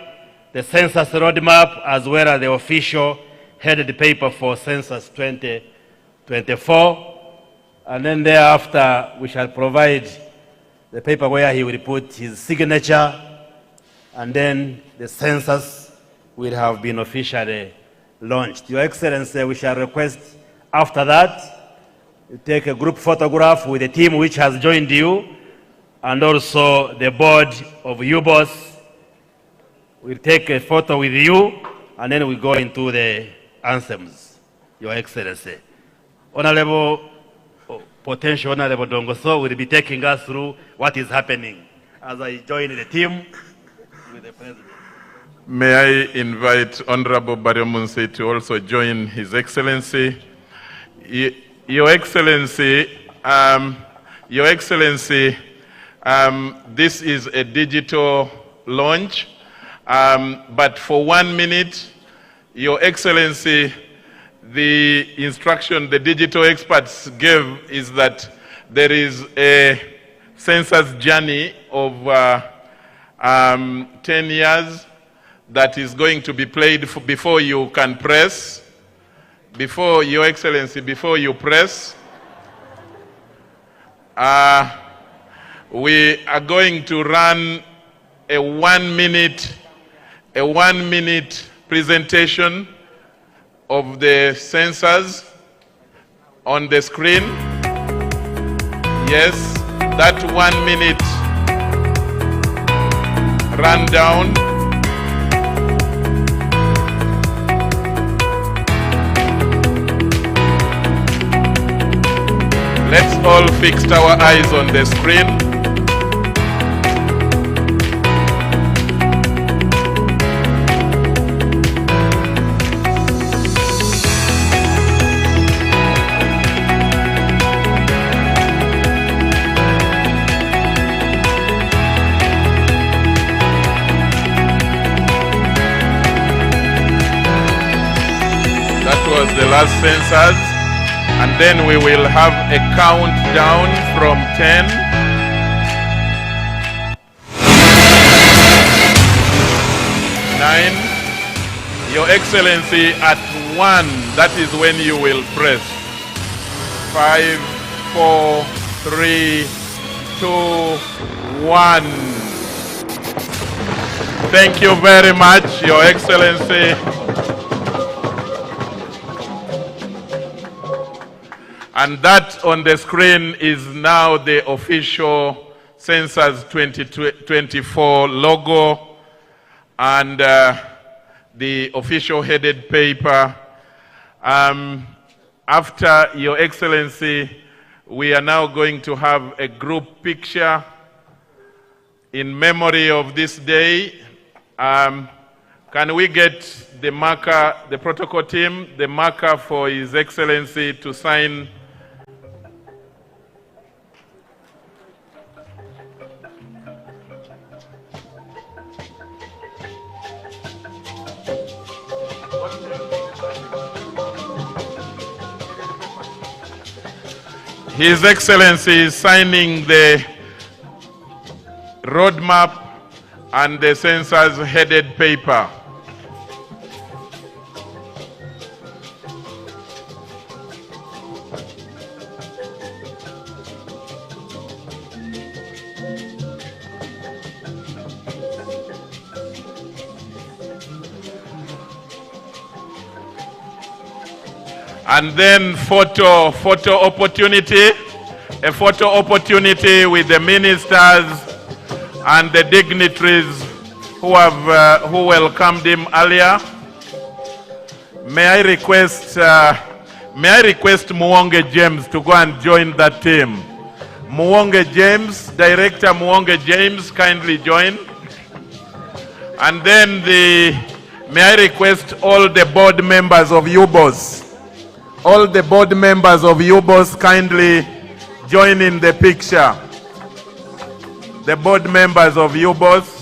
the census roadmap, as well as the official headed paper for Census 2024. And then thereafter, we shall provide the paper where he will put his signature, and then the census will have been officially launched. Your Excellency, we shall request after that, you take a group photograph with the team which has joined you, and also the board of UBOS. We'll take a photo with you, and then we go into the anthems, Your Excellency. Honorable, Potential Honorable Dongoso will be taking us through what is happening as I join the team with the President. May I invite Honorable Baryomunsi to also join His Excellency. Your Excellency, this is a digital launch, but for 1 minute, Your Excellency, the instruction the digital experts gave is that there is a census journey of 10 years that is going to be played before you can press. Before, Your Excellency, before you press, we are going to run a 1 minute presentation of the census on the screen. Yes, that 1 minute rundown. Let's all fix our eyes on the screen. That was the last census. And then we will have a countdown from 10. 9. Your Excellency, at 1, that is when you will press. 5, 4, 3, 2, 1. Thank you very much, Your Excellency. And that on the screen is now the official Census 2024 logo and the official headed paper. After Your Excellency, we are now going to have a group picture in memory of this day. Can we get the marker, the protocol team, the marker for His Excellency to sign? His Excellency is signing the roadmap and the census headed paper. And then photo opportunity, a photo opportunity with the ministers and the dignitaries who welcomed him earlier. May I request Muwonge James to go and join that team. Muwonge James, Director Muwonge James, kindly join. And then may I request all the board members of UBOS. All the board members of UBOS kindly join in the picture. The board members of UBOS.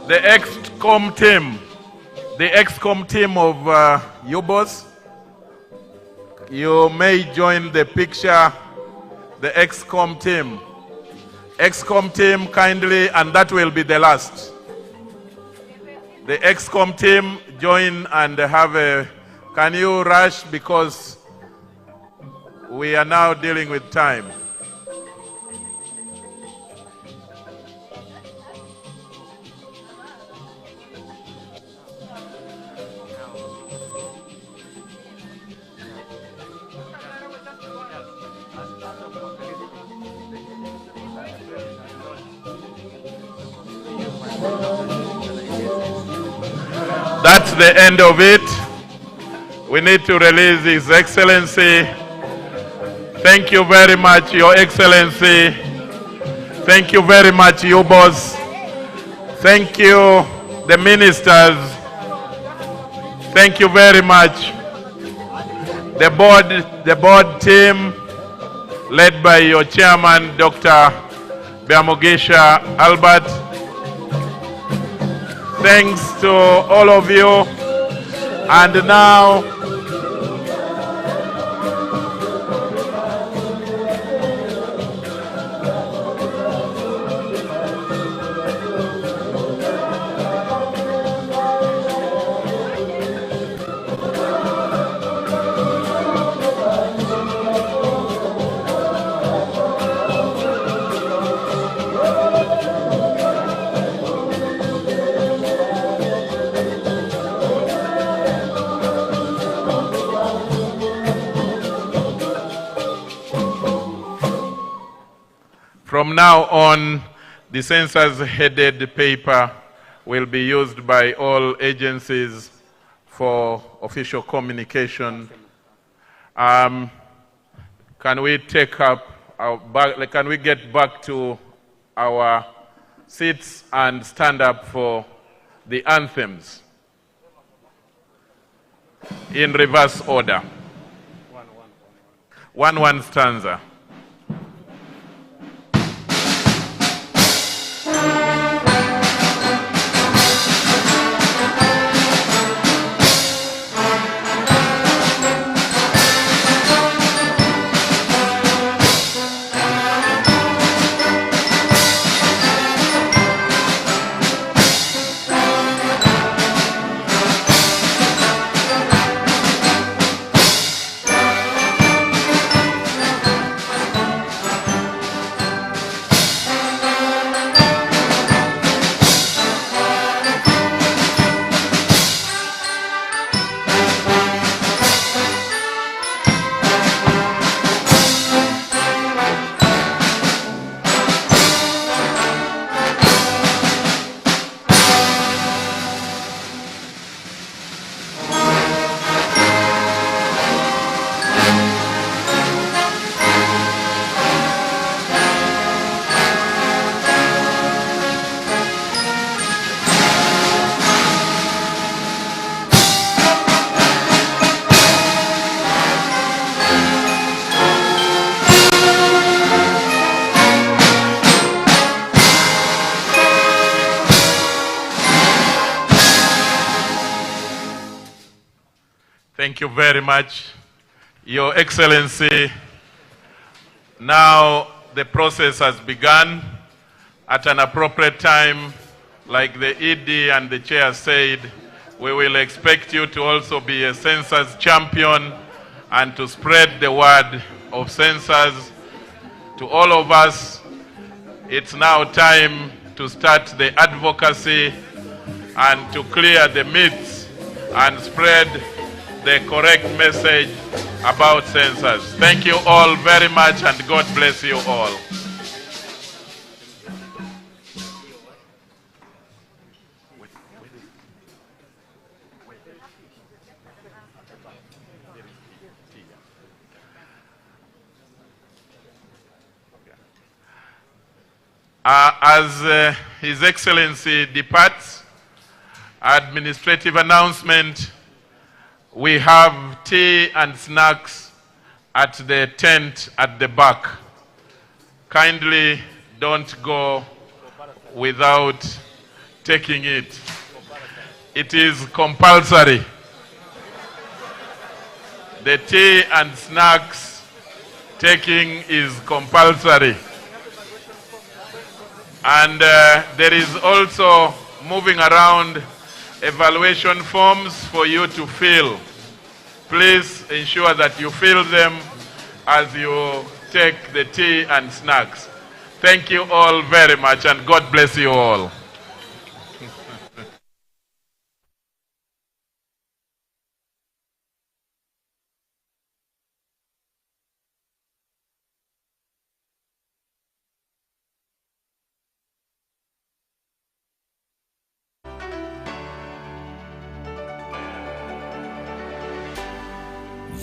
the XCOM team of UBOS, you may join the picture, the XCOM team. XCOM team, kindly, and that will be the last. The XCOM team, join and have a, can you rush, because we are now dealing with time. That's the end of it. We need to release His Excellency. Thank you very much, Your Excellency. Thank you very much, UBOS. Thank you, the ministers. Thank you very much. The board team, led by your chairman, Dr. Biamugisha Albert. Thanks to all of you. And now, from now on, the census-headed paper will be used by all agencies for official communication. Can we take up can we get back to our seats and stand up for the anthems in reverse order? One stanza. Thank you very much, Your Excellency. Now the process has begun. At an appropriate time, like the ED and the chair said, we will expect you to also be a census champion and to spread the word of census to all of us. It's now time to start the advocacy and to clear the myths and spread the correct message about census. Thank you all very much, and God bless you all. As His Excellency departs, administrative announcement. We have tea and snacks at the tent at the back. Kindly don't go without taking it. It is compulsory. The tea and snacks taking is compulsory. And there is also moving around evaluation forms for you to fill. Please ensure that you fill them as you take the tea and snacks. Thank you all very much, and God bless you all.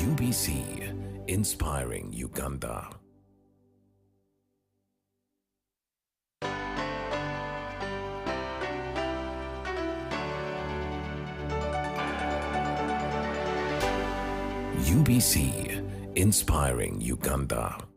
UBC, inspiring Uganda. UBC, inspiring Uganda.